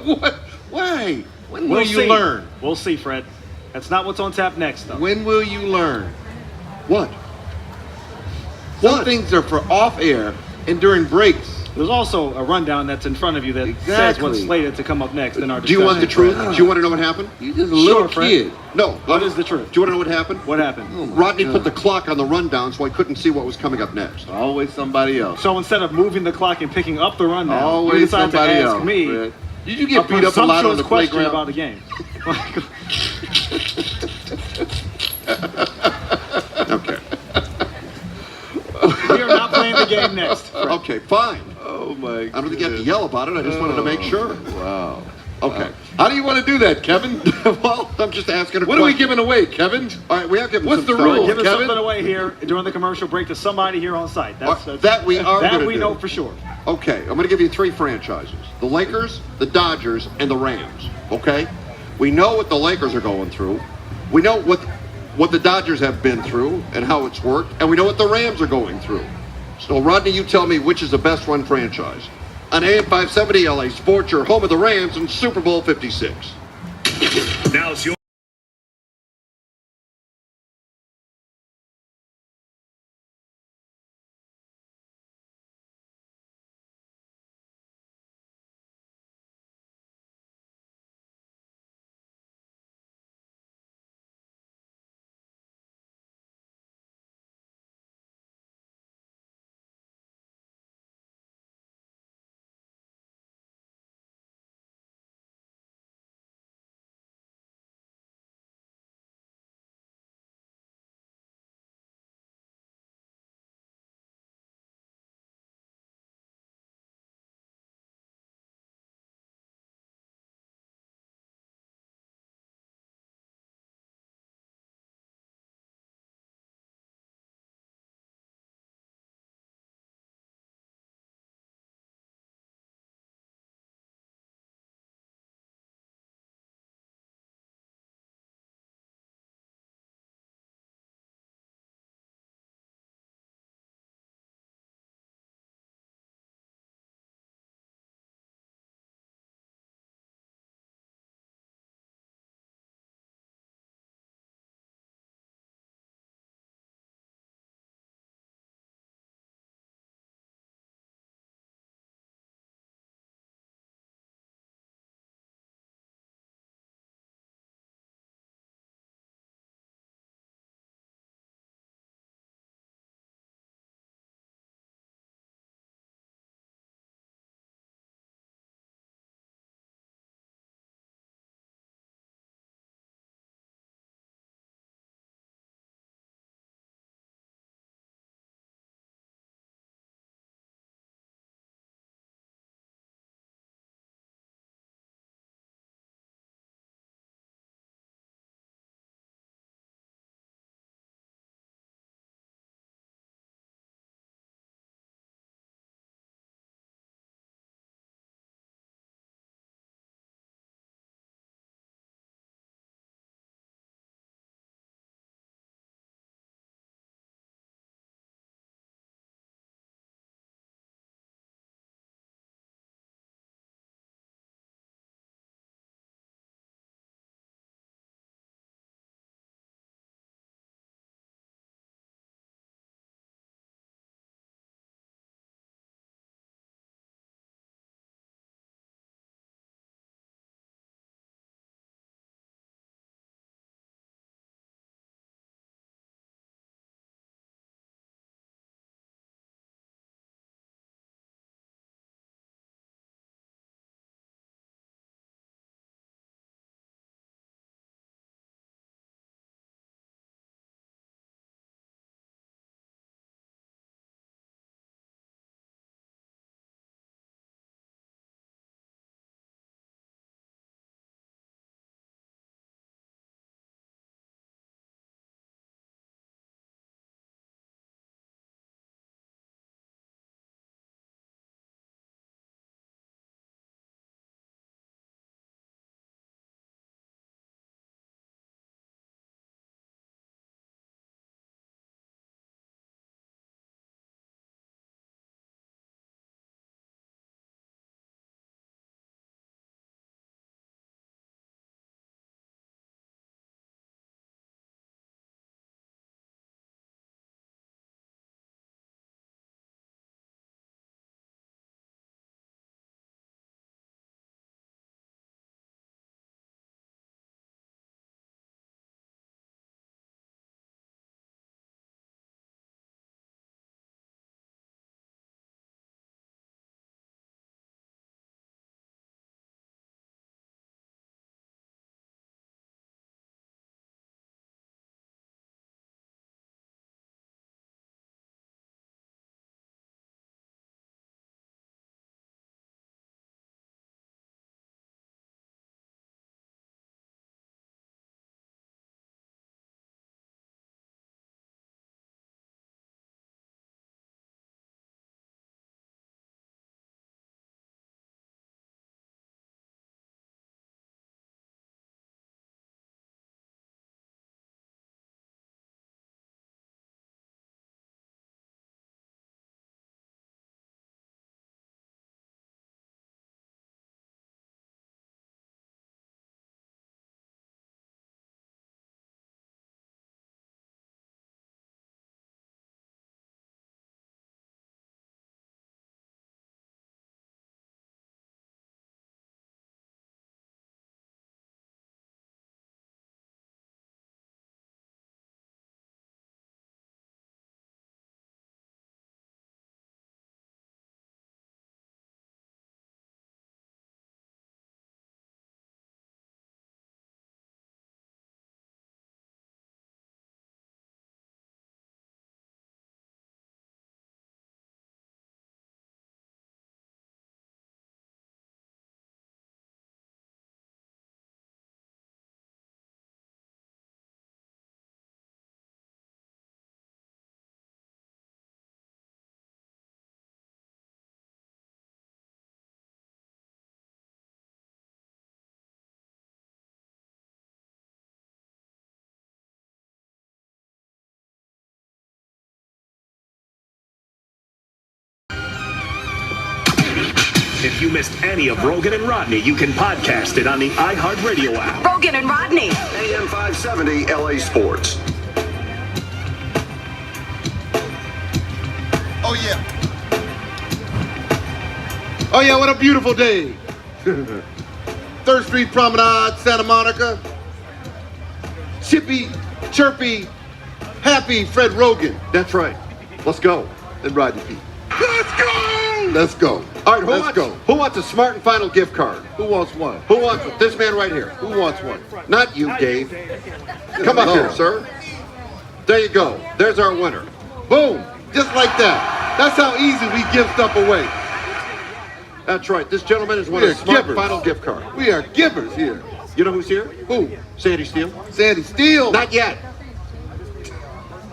What? Why? When will you learn? We'll see, Fred. That's not what's on tap next, though. When will you learn? What? Some things are for off air and during breaks. There's also a rundown that's in front of you that says what's slated to come up next in our Do discussion. you want the truth? Do you want to know what happened? You just a little kid. No. What is the truth? Do you want to know what happened? What happened? Rodney put the clock on the rundown so I couldn't see what was coming up next. Always somebody else. So instead of moving the clock and picking up the rundown, you Always decided to somebody ask else. me Fred. Did you get beat up a lot on the question playground? about a game. Okay. We are not playing the game next. Fred. Okay, fine. Oh my! I don't think you have to yell about it. I just wanted to make sure. Wow. Okay. How do you want to do that, Kevin? Well, I'm just asking a What are we question. giving away, Kevin? All right, we have given What's some the stuff. rule? We're giving Kevin? something away here during the commercial break to somebody here on site. That we are That gonna we do. know for sure. Okay, I'm going to give you 3 franchises. The Lakers, the Dodgers, and the Rams. Okay? We know what the Lakers are going through. We know what the Dodgers have been through and how it's worked. And we know what the Rams are going through. So, Rodney, you tell me which is the best run franchise. On AM 570 LA Sports, your home of the Rams and Super Bowl 56. Now it's your If you missed any of Roggin and Rodney, you can podcast it on the iHeartRadio app. Roggin and Rodney. AM 570 LA Sports. Oh, yeah. Oh, yeah, what a beautiful day. 3rd Street Promenade, Santa Monica. Chippy, chirpy, happy Fred Roggin. That's right. Let's go. And Rodney P. Let's go! Let's go. All right, who wants a Smart and Final gift card? Who wants one? Who wants one? This man right here. Who wants one? Not you, Dave. Come up here, sir. There you go. There's our winner. Boom. Just like that. That's how easy we give stuff away. That's right. This gentleman has won a Smart and Final gift card. We are givers here. You know who's here? Who? Sandy Steele. Sandy Steele. Not yet.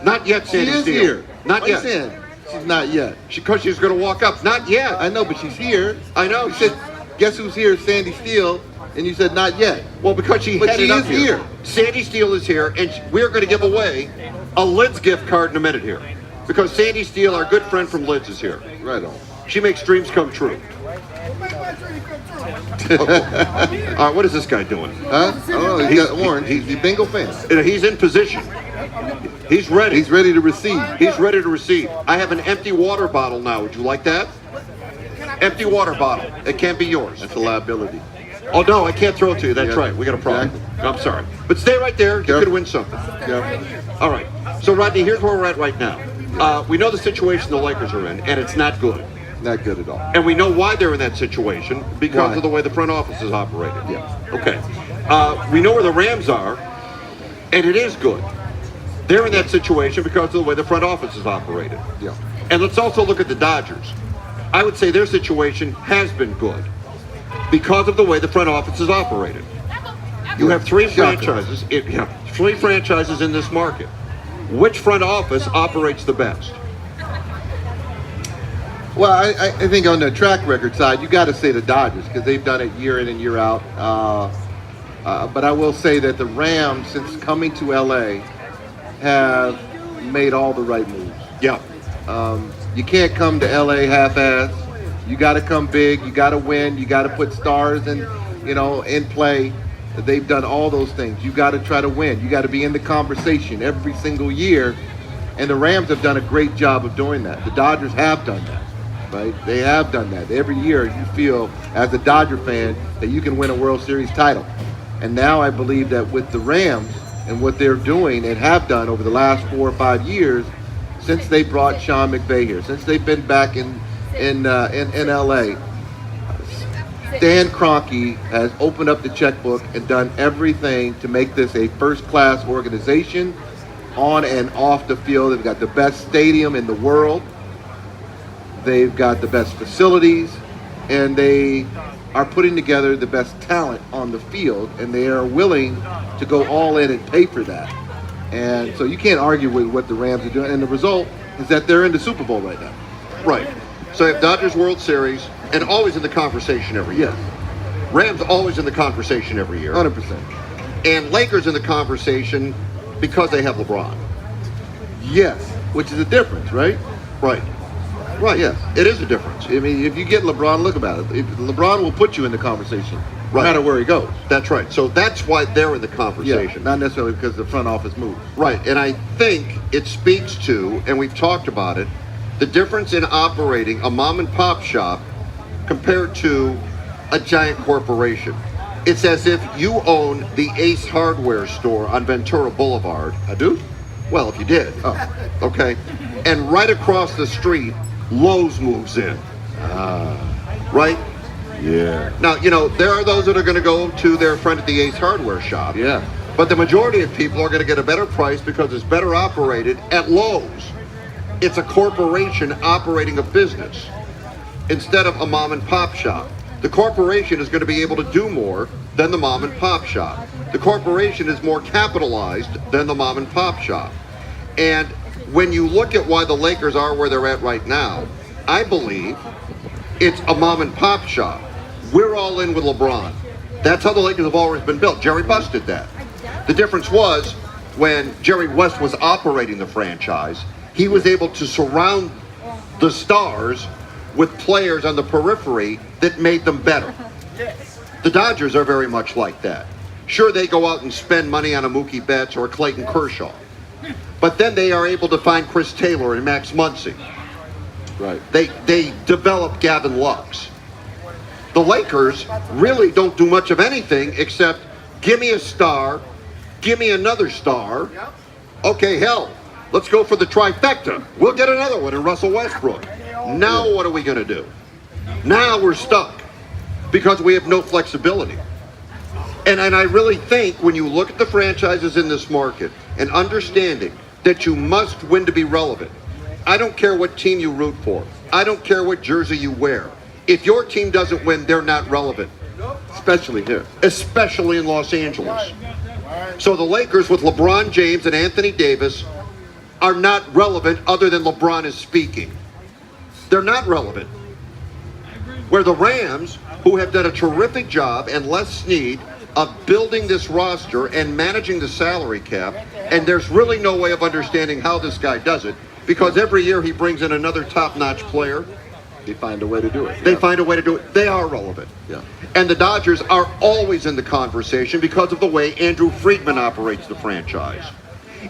Not yet, Sandy She is Steele. here. Not What are you yet. saying? She's not yet. Because she's going to walk up. Not yet. I know, but she's here. I know. You said, guess who's here? Sandy Steele. And you said not yet. Well, because she But headed she up is here. Sandy Steele is here, and we're going to give away a Lids gift card in a minute here. Because Sandy Steele, our good friend from Lids, is here. Right on. She makes dreams come true. All right, what is this guy doing? Huh? Oh, he's got orange. He's the bingo fan. He's in position. He's ready. He's ready to receive. He's ready to receive. I have an empty water bottle now. Would you like that? Empty water bottle. It can't be yours. That's a liability. Oh, no, I can't throw it to you. That's Yeah, right. We got a problem. exactly. I'm sorry. But stay right there. You could win something. Yeah. All right. So, Rodney, here's where we're at right now. We know the situation the Lakers are in, and it's not good. Not good at all. And we know why they're in that situation, because Why? of the way the front office is operated. Yeah. Okay. We know where the Rams are, and it is good. They're in that situation because of the way the front office is operated. Yeah. And let's also look at the Dodgers. I would say their situation has been good because of the way the front office is operated. You have three Shocker. franchises. Three franchises in this market. Which front office operates the best? Well, I think on the track record side, you got to say the Dodgers because they've done it year in and year out. But I will say that the Rams, since coming to LA, have made all the right moves. Yeah. You can't come to LA half-ass. You got to come big. You got to win. You got to put stars in play. They've done all those things. You got to try to win. You got to be in the conversation every single year. And the Rams have done a great job of doing that. The Dodgers have done that. Right? They have done that. Every year you feel, as a Dodger fan, that you can win a World Series title. And now I believe that with the Rams and what they're doing and have done over the last 4 or 5 years, since they brought Sean McVay here, since they've been back in LA, Stan Kroenke has opened up the checkbook and done everything to make this a first-class organization on and off the field. They've got the best stadium in the world. They've got the best facilities, and they are putting together the best talent on the field, and they are willing to go all in and pay for that. And so you can't argue with what the Rams are doing, and the result is that they're in the Super Bowl right now. Right. So you have Dodgers World Series, and always in the conversation every year. Yes, Rams always in the conversation every year. 100%. And Lakers in the conversation because they have LeBron. Yes, which is a difference, right? Right. Right. Yes. It is a difference. I mean, if you get LeBron, look about it. LeBron will put you in the conversation, no Right. matter where he goes. That's right. So that's why they're in the Yeah, conversation. not necessarily because the front office moves. Right. And I think it speaks to, and we've talked about it, the difference in operating a mom and pop shop compared to a giant corporation. It's as if you own the Ace Hardware store on Ventura Boulevard. I do? Well, if you did. Oh. Okay. And right across the street, Lowe's moves in. Right? Yeah. Now, there are those that are going to go to their friend at the Ace Hardware shop. Yeah. But the majority of people are going to get a better price because it's better operated at Lowe's. It's a corporation operating a business instead of a mom and pop shop. The corporation is going to be able to do more than the mom and pop shop. The corporation is more capitalized than the mom and pop shop. And when you look at why the Lakers are where they're at right now, I believe it's a mom and pop shop. We're all in with LeBron. That's how the Lakers have always been built. Jerry Buss did that. The difference was when Jerry West was operating the franchise, he was able to surround the stars with players on the periphery that made them better. The Dodgers are very much like that. Sure, they go out and spend money on a Mookie Betts or a Clayton Kershaw, but then they are able to find Chris Taylor and Max Muncy. Right. They develop Gavin Lux. The Lakers really don't do much of anything except give me a star, give me another star. Okay, hell, let's go for the trifecta. We'll get another one in Russell Westbrook. Now what are we going to do? Now we're stuck because we have no flexibility. And I really think when you look at the franchises in this market and understanding that you must win to be relevant, I don't care what team you root for. I don't care what jersey you wear. If your team doesn't win, they're not relevant. Especially here. Especially in Los Angeles. So the Lakers with LeBron James and Anthony Davis are not relevant other than LeBron is speaking. They're not relevant. Where the Rams, who have done a terrific job, and Les Snead, of building this roster and managing the salary cap, and there's really no way of understanding how this guy does it, because every year he brings in another top-notch player. They find a way to do it. They find a way to do it. They are relevant. Yeah. And the Dodgers are always in the conversation because of the way Andrew Friedman operates the franchise.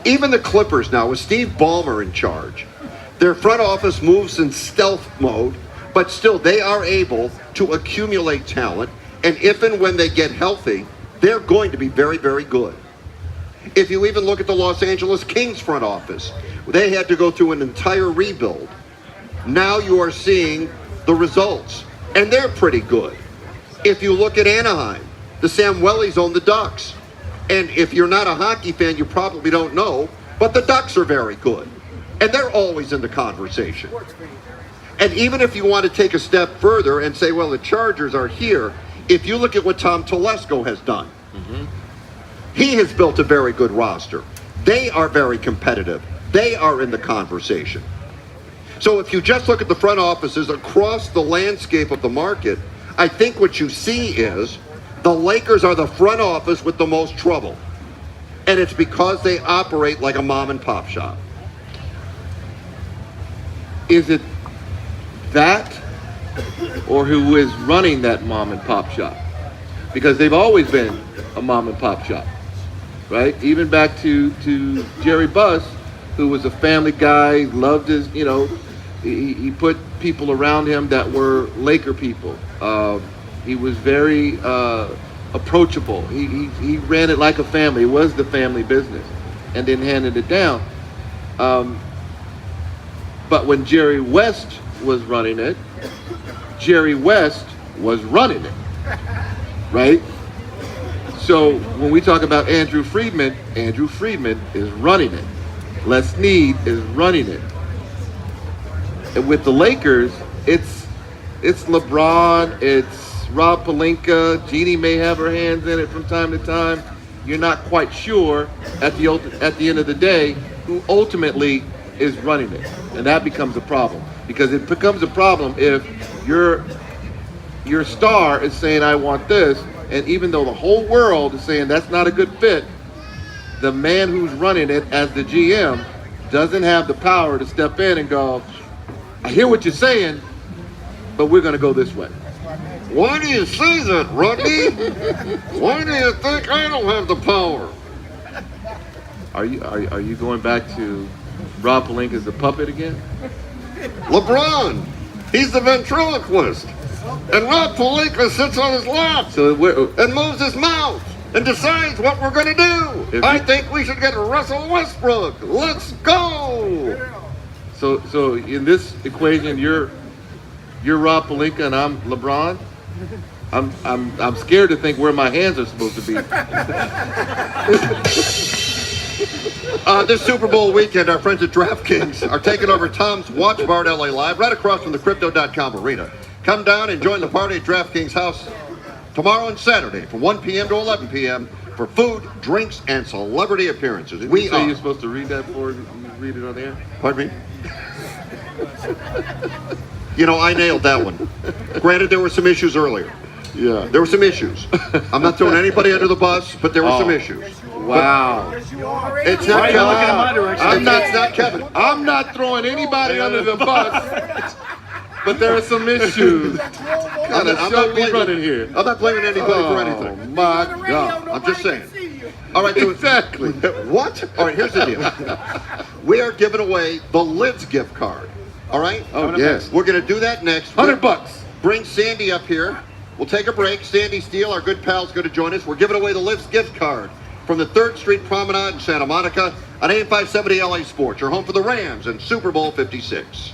Even the Clippers now, with Steve Ballmer in charge, their front office moves in stealth mode, but still they are able to accumulate talent, and if and when they get healthy, they're going to be very, very good. If you even look at the Los Angeles Kings front office, they had to go through an entire rebuild. Now you are seeing the results, and they're pretty good. If you look at Anaheim, the Samuelis own the Ducks. And if you're not a hockey fan, you probably don't know, but the Ducks are very good. And they're always in the conversation. And even if you want to take a step further and say, well, the Chargers are here, if you look at what Tom Telesco has done, he has built a very good roster. They are very competitive. They are in the conversation. So if you just look at the front offices across the landscape of the market, I think what you see is the Lakers are the front office with the most trouble. And it's because they operate like a mom and pop shop. Is it that or who is running that mom and pop shop? Because they've always been a mom and pop shop, right? Even back to Jerry Buss, who was a family guy, loved his, he put people around him that were Laker people. He was very approachable. He ran it like a family. It was the family business, and then handed it down. But when Jerry West was running it, Jerry West was running it, right? So when we talk about Andrew Friedman is running it. Les Snead is running it. And with the Lakers, it's LeBron, it's Rob Pelinka. Jeannie may have her hands in it from time to time. You're not quite sure at the end of the day who ultimately is running it, and that becomes a problem, because it becomes a problem if your star is saying I want this, and even though the whole world is saying that's not a good fit, the man who's running it as the GM doesn't have the power to step in and go, I hear what you're saying, but we're going to go this way. Why do you say that, Rodney? Why do you think I don't have the power? Are you going back to Rob Pelinka as a puppet again? LeBron, he's the ventriloquist. And Rob Pelinka sits on his lap and moves his mouth and decides what we're going to do. I think we should get Russell Westbrook. Let's go. So in this equation, you're Rob Pelinka and I'm LeBron. I'm scared to think where my hands are supposed to be. This Super Bowl weekend, our friends at DraftKings are taking over Tom's Watch Bar at LA Live, right across from the Crypto.com arena. Come down and join the party at DraftKings House tomorrow and Saturday from 1 p.m. to 11 p.m. for food, drinks, and celebrity appearances. You're supposed to read that before you read it on the air? Pardon me? I nailed that one. Granted, there were some issues earlier. Yeah. There were some issues. I'm not throwing anybody under the bus, but there were some issues. Wow. It's not Kevin. Looking in my direction? It's not Kevin. I'm not throwing anybody under the bus. but there are some issues. I'm Gotta show me running here. I'm not blaming anybody for anything. Oh my God! I'm just saying. All right, so Exactly. what? All right, here's the deal. We are giving away the Lids gift card. All right? Oh yes. We're going to do that next. $100. Bring Sandy up here. We'll take a break. Sandy Steele, our good pal, is going to join us. We're giving away the Lids gift card from the 3rd Street Promenade in Santa Monica on AM 570 LA Sports. Your home for the Rams and Super Bowl 56.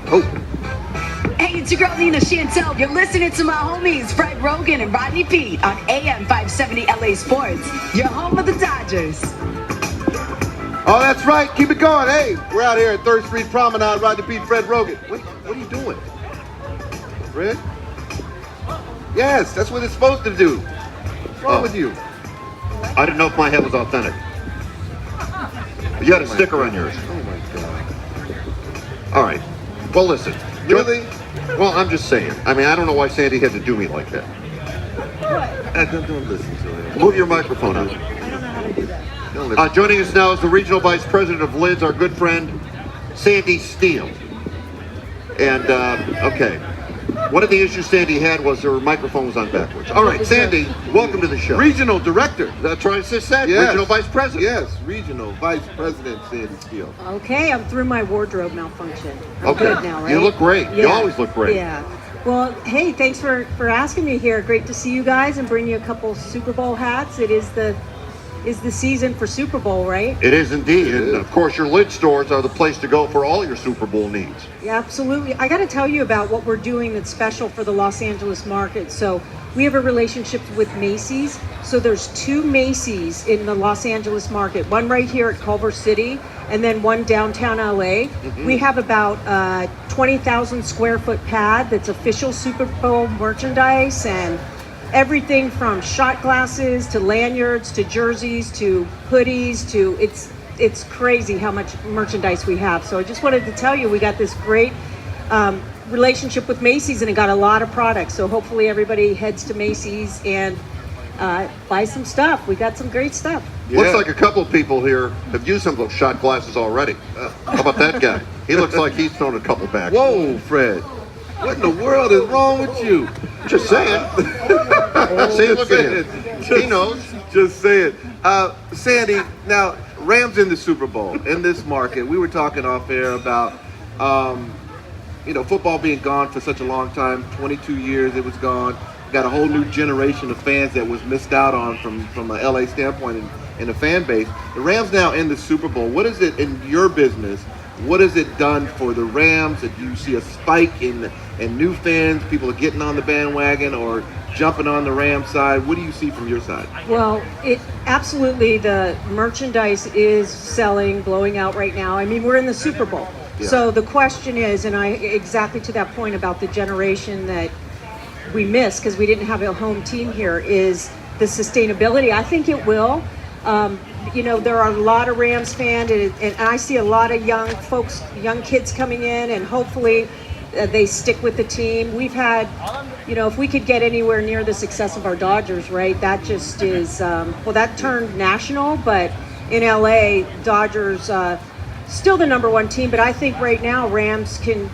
Oh. Hey, it's your girl Nina Chantel. You're listening to my homies Fred Roggin and Rodney Pete on AM 570 LA Sports. Your home of the Dodgers. Oh, that's right. Keep it going. Hey, we're out here at 3rd Street Promenade, Rodney Pete, Fred Roggin. What are you doing? Fred? Yes, that's what it's supposed to do. What's wrong with you? I didn't know if my head was authentic. You had a sticker on yours. Oh my God. All right. Well, listen. Really? Well, I'm just saying. I mean, I don't know why Sandy had to do me like that. Don't listen to him. Move your microphone out. Joining us now is the Regional Vice President of Lids, our good friend, Sandy Steele. And, okay. One of the issues Sandy had was her microphone was on backwards. All right, Sandy, welcome to the show. Regional Director. That's what I just said. Yes. Regional Vice President. Yes, Regional Vice President Sandy Steele. Okay, I'm through my wardrobe malfunction. I'm Okay. good now, right? You look great. You always look great. Yeah. Well, hey, thanks for asking me here. Great to see you guys and bring you a couple Super Bowl hats. It is the season for Super Bowl, right? It is indeed. And, of course, your lid stores are the place to go for all your Super Bowl needs. Yeah, absolutely. I got to tell you about what we're doing that's special for the Los Angeles market. So we have a relationship with Macy's. So there's 2 Macy's in the Los Angeles market, one right here at Culver City and then one downtown LA. Mm-hmm. We have about 20,000 square foot pad that's official Super Bowl merchandise and everything from shot glasses to lanyards to jerseys to hoodies to it's crazy how much merchandise we have. So I just wanted to tell you we got this great relationship with Macy's and it got a lot of products. So hopefully everybody heads to Macy's and buy some stuff. We got some great stuff. Yeah. Looks like a couple of people here have used some of those shot glasses already. How about that guy? He looks like he's thrown a couple back. Whoa, Fred. What in the world is wrong with you? Just saying. See, look at him. He knows. Just saying. Sandy, now, Rams in the Super Bowl, in this market, we were talking off air about, football being gone for such a long time, 22 years it was gone. Got a whole new generation of fans that was missed out on from an LA standpoint in the fan base. The Rams now in the Super Bowl. What is it in your business? What has it done for the Rams? Did you see a spike in new fans? People are getting on the bandwagon or jumping on the Rams side? What do you see from your side? Well, it absolutely, the merchandise is selling, blowing out right now. I mean, we're in the Super Bowl. Yeah. So the question is, and exactly to that point about the generation that we missed because we didn't have a home team here, is the sustainability. I think it will. There are a lot of Rams fans, and I see a lot of young folks, young kids coming in, and hopefully they stick with the team. We've had, if we could get anywhere near the success of our Dodgers, right, that just is, that turned national, but in LA, Dodgers, still the number 1 team, but I think right now Rams can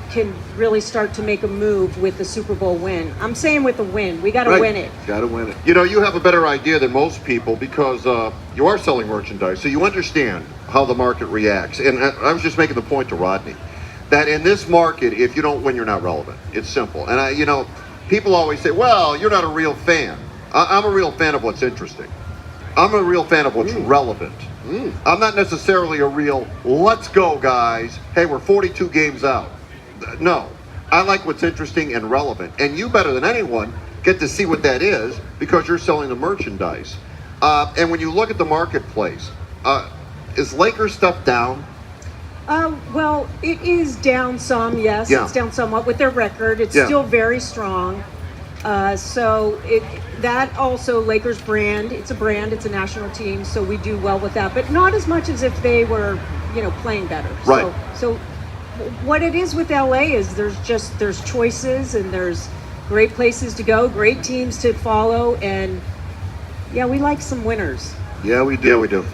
really start to make a move with the Super Bowl win. I'm saying with the win. We got to win it. Got to win it. You have a better idea than most people because you are selling merchandise, so you understand how the market reacts. And I was just making the point to Rodney that in this market, if you don't win, you're not relevant. It's simple. And people always say, well, you're not a real fan. I'm a real fan of what's interesting. I'm a real fan of what's relevant. I'm not necessarily a real, let's go, guys. Hey, we're 42 games out. No, I like what's interesting and relevant. And you better than anyone get to see what that is because you're selling the merchandise. And when you look at the marketplace, is Lakers stuff down? Well, it is down some, yes. Yeah. It's down somewhat with their record. It's still very strong. That also Lakers brand. It's a brand. It's a national team, so we do well with that. But not as much as if they were, playing better. Right. So what it is with LA is there's choices and there's great places to go, great teams to follow, and yeah, we like some winners. Yeah, we do. Yeah, we do.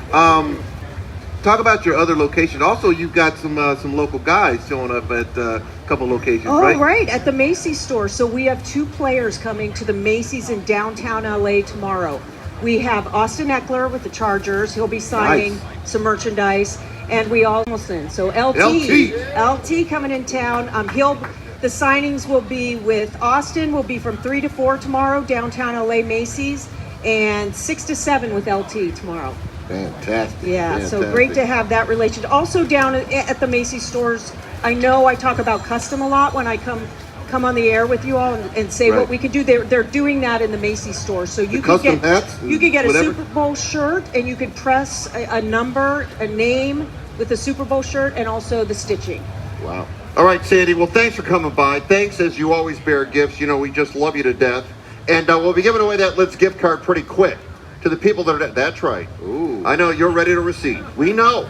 Talk about your other location. Also, you've got some local guys showing up at a couple locations, right? Oh, right, at the Macy's store. So we have 2 players coming to the Macy's in downtown LA tomorrow. We have Austin Eckler with the Chargers. He'll be signing some merchandise. And we almost in. So LT coming in town. The signings will be with Austin, will be from 3 to 4 tomorrow, downtown LA Macy's, and 6 to 7 with LT tomorrow. Fantastic. Yeah, so great to have that relation. Also down at the Macy's stores, I know I talk about custom a lot when I come on the air with you all and say what we could do. They're doing that in the Macy's store. So you could custom hats, you could get whatever? a Super Bowl shirt, and you could press a number, a name with the Super Bowl shirt, and also the stitching. Wow. All right, Sandy. Well, thanks for coming by. Thanks, as you always bear gifts. You know, we just love you to death. And we'll be giving away that Lids gift card pretty quick to the people that are. That's right. Ooh. I know you're ready to receive. We know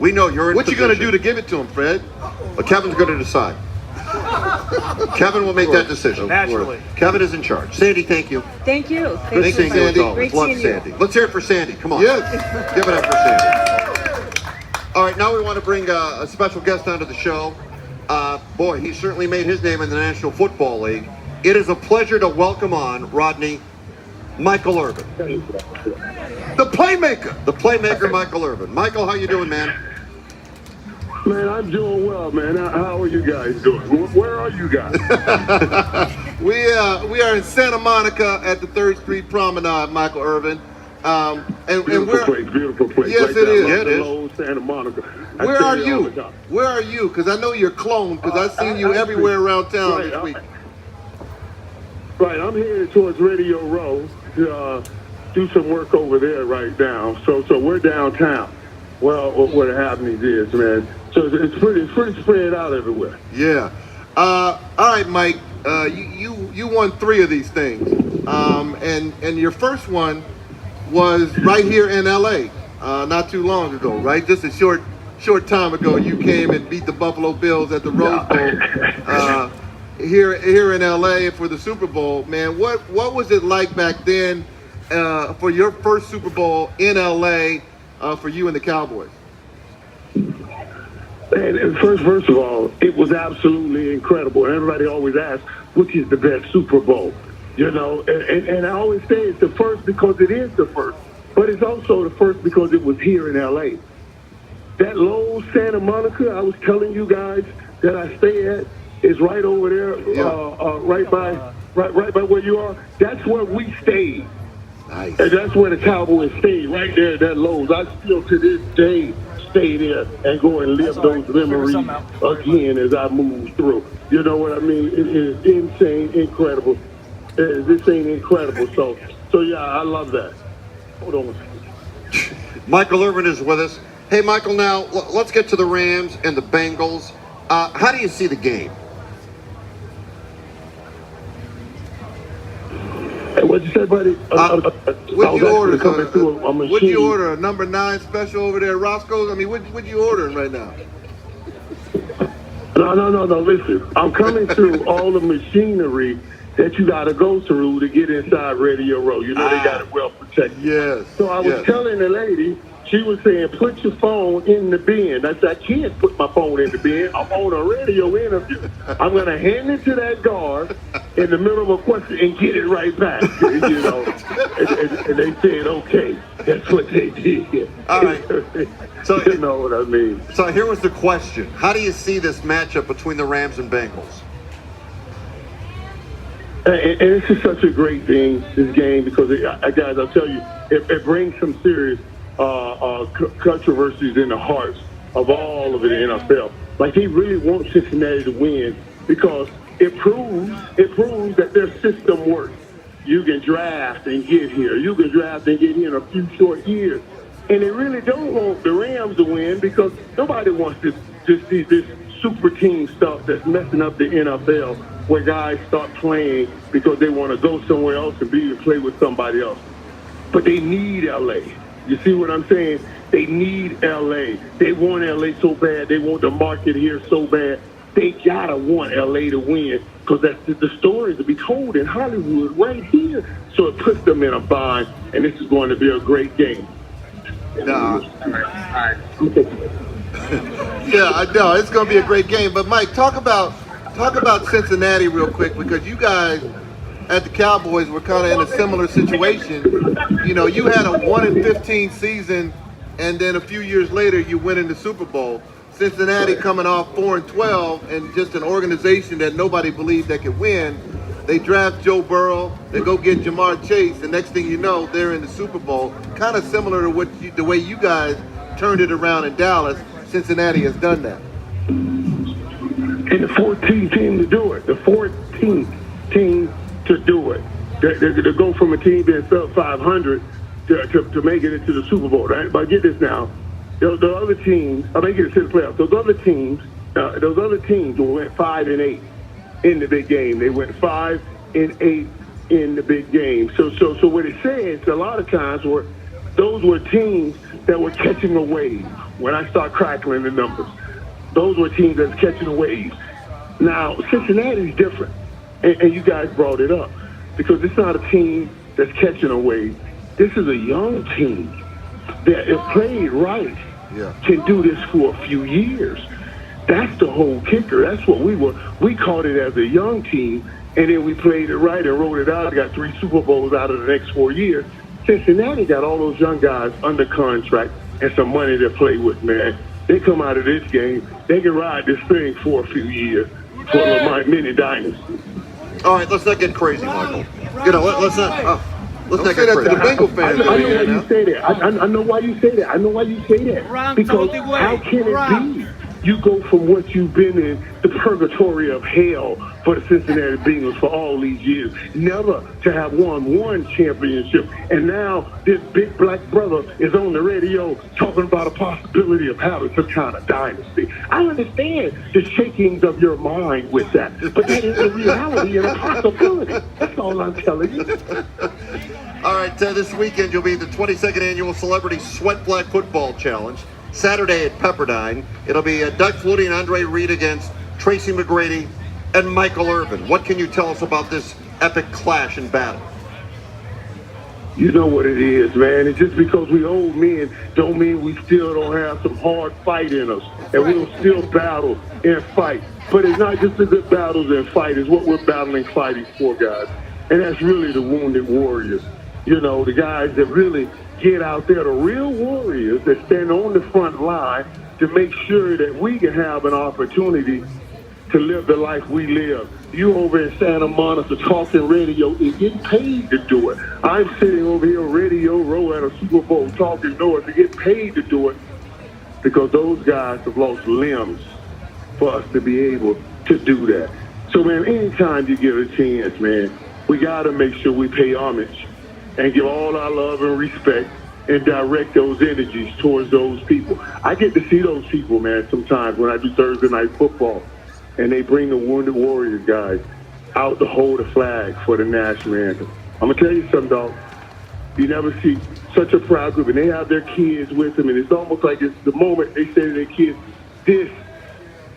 you're in What you gonna position. do to give it to him, Fred? Well, Kevin's going to decide. Kevin will make that decision. Naturally. Kevin is in charge. Sandy, thank you. Thank you. Good seeing you as always. Great Love seeing Sandy. you. Let's hear it for Sandy. Come on. Yes. Give it up for Sandy. All right, now we want to bring a special guest onto the show. Boy, he certainly made his name in the National Football League. It is a pleasure to welcome on, Rodney, Michael Irvin. The playmaker. The playmaker, Michael Irvin. Michael, how you doing, man? Man, I'm doing well, man. How are you guys doing? Where are you guys? We are in Santa Monica at the 3rd Street Promenade, Michael Irvin. And Beautiful place. Yes, right it down is. on Yeah, it the is. low Santa Monica. I Where tell are all you? the time. Where are you? Because I know you're cloned. Because I've seen you everywhere around town this week. Right, I'm headed towards Radio Row to do some work over there right now. So we're downtown. Well, where the happenings is, man. So it's pretty spread out everywhere. Yeah. All right, Mike. You won 3 of these things, and your first one was right here in L.A. Not too long ago, right? Just a short time ago, you came and beat the Buffalo Bills at the Rose Bowl here in L.A. for the Super Bowl. Man, what was it like back then for your first Super Bowl in L.A. For you and the Cowboys? And first of all, it was absolutely incredible. And everybody always asks, which is the best Super Bowl? You know, and I always say it's the first because it is the first. But it's also the first because it was here in L.A. That low Santa Monica, I was telling you guys that I stay at, is right over there, right by where you are. That's where we stayed. Nice. And that's where the Cowboys stayed, right there at that Lowe's. I still to this day stay there and go and live those memories again as I move through. You know what I mean? It is insane, incredible. This ain't incredible. So yeah, I love that. Hold on. Michael Irvin is with us. Hey, Michael, now let's get to the Rams and the Bengals. How do you see the game? Hey, what'd you say, buddy? Would you order a number 9 special over there at Roscoe's? I mean, what you ordering right now? No. Listen, I'm coming through all the machinery that you got to go through to get inside Radio Row. You know, they got it well protected. Yes. So I was telling the lady, she was saying, put your phone in the bin. I said, I can't put my phone in the bin. I'm on a radio interview. I'm going to hand it to that guard in the middle of a question and get it right back. You know, and they said, okay. That's what they did. All right. So you know what I mean. So here was the question. How do you see this matchup between the Rams and Bengals? And it's just such a great thing, this game, because, guys, I'll tell you, it brings some serious controversies in the hearts of all of the NFL. Like, they really want Cincinnati to win because it proves that their system works. You can draft and get here. You can draft and get here in a few short years. And they really don't want the Rams to win because nobody wants this super team stuff that's messing up the NFL, where guys start playing because they want to go somewhere else and play with somebody else. But they need LA. You see what I'm saying? They need LA. They want LA so bad. They want the market here so bad. They gotta want LA to win because that's the story to be told in Hollywood right here. So it puts them in a bind, and this is going to be a great game. Yeah, I know it's going to be a great game. But Mike, talk about Cincinnati real quick, because you guys at the Cowboys were kind of in a similar situation. You know, you had a 1-15 season, and then a few years later you went in the Super Bowl. Cincinnati coming off 4-12, and just an organization that nobody believed that could win. They draft Joe Burrow, they go get Jamar Chase, and next thing you know, they're in the Super Bowl. Kind of similar to the way you guys turned it around in Dallas. Cincinnati has done that. and the 14th team to do it. The 14th team to do it. To go from a team being sub 500 to make it into the Super Bowl, right? But get this now. The other teams, I make it to the playoffs. Those other teams went 5-8 in the big game. They went 5-8 in the big game. So what it says a lot of times those were teams that were catching a wave. When I start crackling the numbers, those were teams that were catching a wave. Now Cincinnati's different, and you guys brought it up because it's not a team that's catching a wave. This is a young team that, if played right, can do this for a few years. That's the whole kicker. That's what we called it as a young team, and then we played it right and rolled it out. Got 3 Super Bowls out of the next 4 years. Cincinnati got all those young guys under contract and some money to play with, man. They come out of this game, they can ride this thing for a few years for a mini dynasty. All right, let's not get crazy, Michael. Let's not. Let's not say get that to the crazy. Bengal fans. I know why you say that. I know why you say that. I know why you say that. Because how can it be? You go from what you've been in, the purgatory of hell for the Cincinnati Bengals for all these years, never to have won one championship, and now this big black brother is on the radio talking about a possibility of having some kind of dynasty. I understand the shakings of your mind with that, but that is a reality and a possibility. That's all I'm telling you. All right, this weekend you'll be at the 22nd Annual Celebrity Sweat Black Football Challenge. Saturday at Pepperdine, it'll be Doug Flutie and Andre Reed against Tracy McGrady and Michael Irvin. What can you tell us about this epic clash and battle? You know what it is, man. It's just because we old men don't mean we still don't have some hard fight in us, and we'll still battle and fight. But it's not just the good battles and fight. It's what we're battling, fighting for, guys. And that's really the wounded warriors. You know, the guys that really get out there, the real warriors that stand on the front line to make sure that we can have an opportunity to live the life we live. You over in Santa Monica talking radio and getting paid to do it. I'm sitting over here radio row at a Super Bowl talking noise to get paid to do it because those guys have lost limbs for us to be able to do that. So, man, anytime you get a chance, man, we got to make sure we pay homage and give all our love and respect and direct those energies towards those people. I get to see those people, man, sometimes when I do Thursday night football, and they bring the Wounded Warriors guys out to hold a flag for the national anthem. I'm going to tell you something, dog. You never see such a proud group, and they have their kids with them, and it's almost like it's the moment they say to their kids, this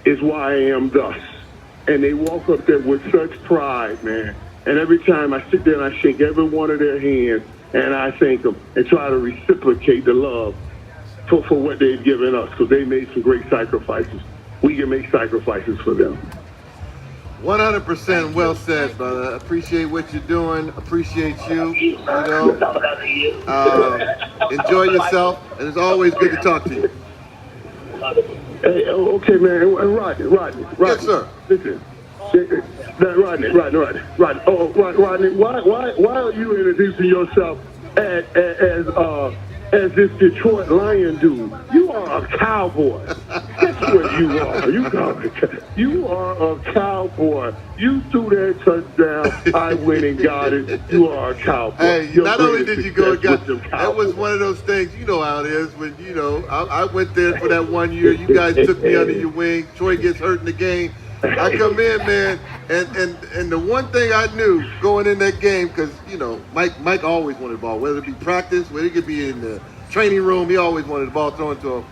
is why I am thus. And they walk up there with such pride, man. And every time I sit there and I shake every one of their hands and I thank them and try to reciprocate the love for what they've given us because they made some great sacrifices. We can make sacrifices for them. 100% well said, brother. Appreciate what you're doing. Appreciate you. Enjoy yourself. And it's always good to talk to you. Hey, okay, man. And Rodney. Yes, sir. Listen. Rodney. Oh, Rodney, why are you introducing yourself as this Detroit Lion dude? You are a cowboy. That's what you are. You are a cowboy. You threw that touchdown. I went and got it. You are a cowboy. Hey, not only did you go and got it, that was one of those things, you know how it is. When, you know, I went there for that 1 year. You guys took me under your wing. Troy gets hurt in the game. I come in, man, and the one thing I knew going in that game, because, you know, Mike always wanted the ball, whether it be practice, whether it could be in the training room, he always wanted the ball thrown to him.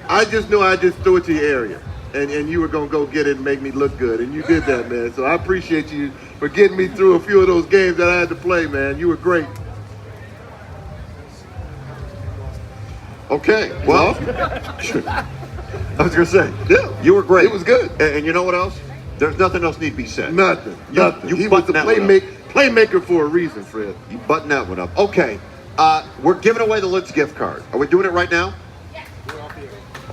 I just knew I just threw it to your area, and you were going to go get it and make me look good, and you did that, man. So I appreciate you for getting me through a few of those games that I had to play, man. You were great. Okay, well, I was going to say, yeah, you were great. It was good. And you know what else? There's nothing else need to be said. Nothing. You he was the button playmaker for a reason, Fred. You button that one up. Okay, we're giving away the Litz gift card. Are we doing it right now?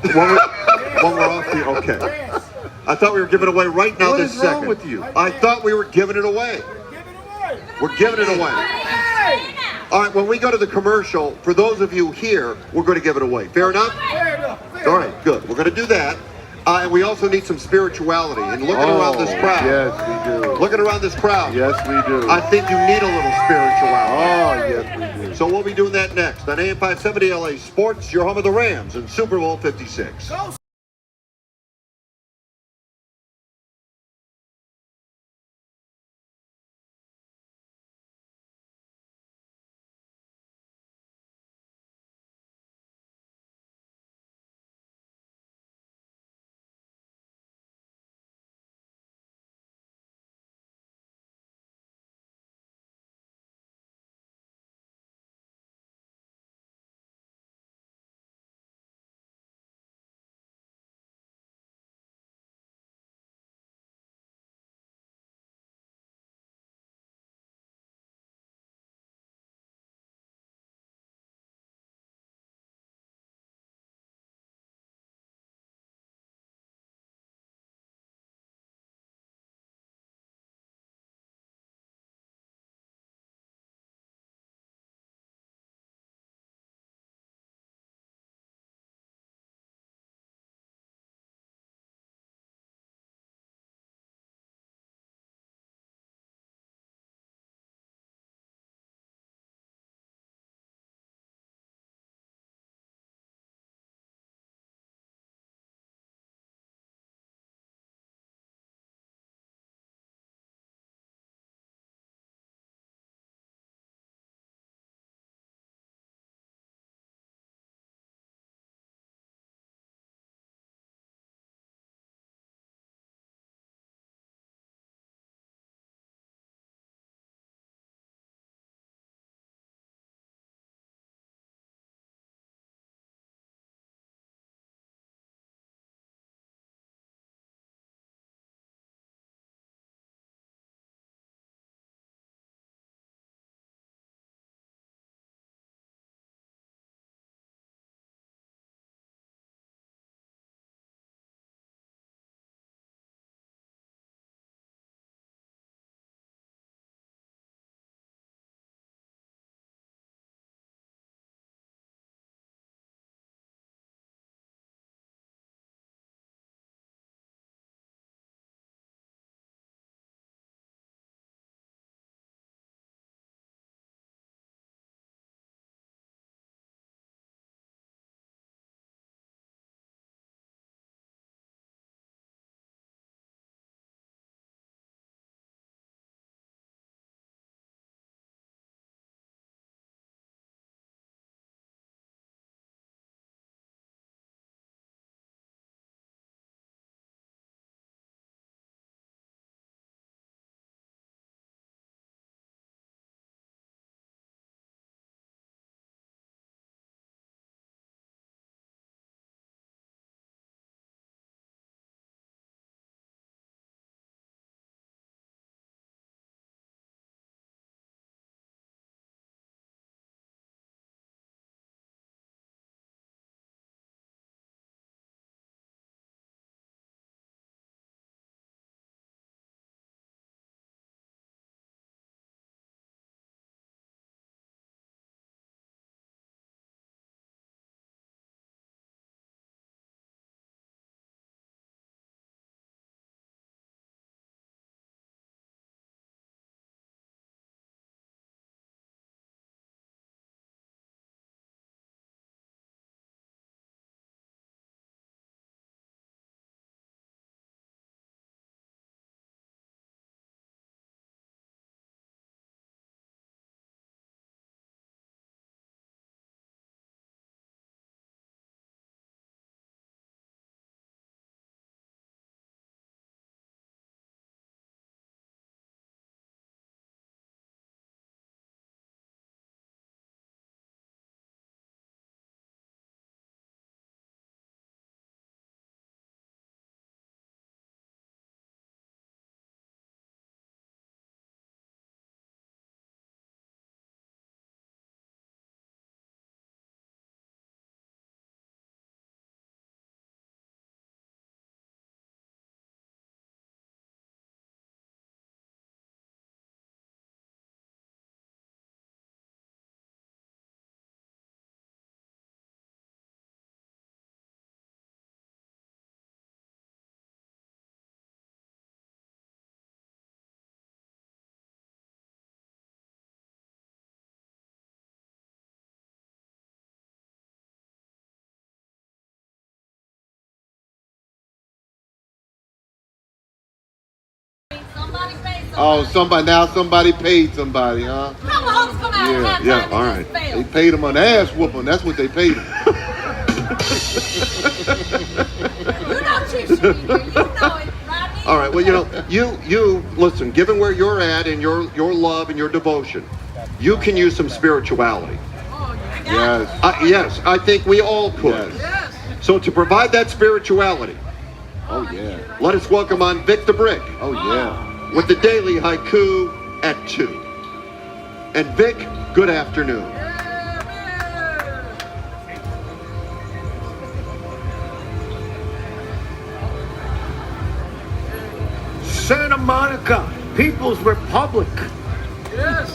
When we're off the okay. I thought we were giving it away right now. What this is second. wrong with you? I thought we were giving it away. We're giving it away. All right, when we go to the commercial, for those of you here, we're going to give it away. Fair enough? Fair enough. All right, good. We're going to do that. And we also need some spirituality. And looking around this crowd. Yes, we do. Looking around this crowd. Yes, we do. I think you need a little spirituality. Oh, yes, we do. So we'll be doing that next on AM 570 LA Sports, your home of the Rams in Super Bowl 56. Oh, somebody paid somebody, huh? Come on, let's come out and have Yeah, time all and right. They paid him an ass whooping. That's what they paid him. You know Chief Street, you know it, Rodney. All right. Well, you listen. Given where you're at and your love and your devotion, you can use some spirituality. Yes. Yes, I think we all could. Yes. So to provide that spirituality, Oh, yeah. let us welcome on Vic the Brick Oh, yeah. with the daily haiku at 2. And Vic, good afternoon. Santa Monica, People's Republic. Yes.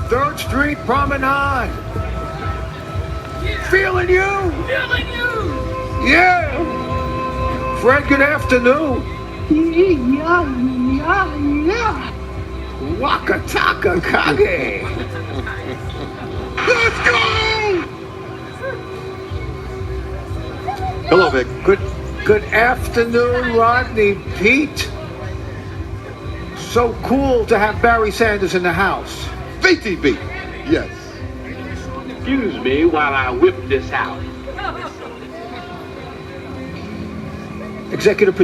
3rd Street Promenade. Feeling you. Feeling you. Yeah. Fred, good afternoon. Yeah. Waka taka kage. Let's go. Hello, Vic. Good afternoon, Rodney, Pete. So cool to have Barry Sanders in the house. VTB. Yes. Excuse me while I whip this out. Executive producer.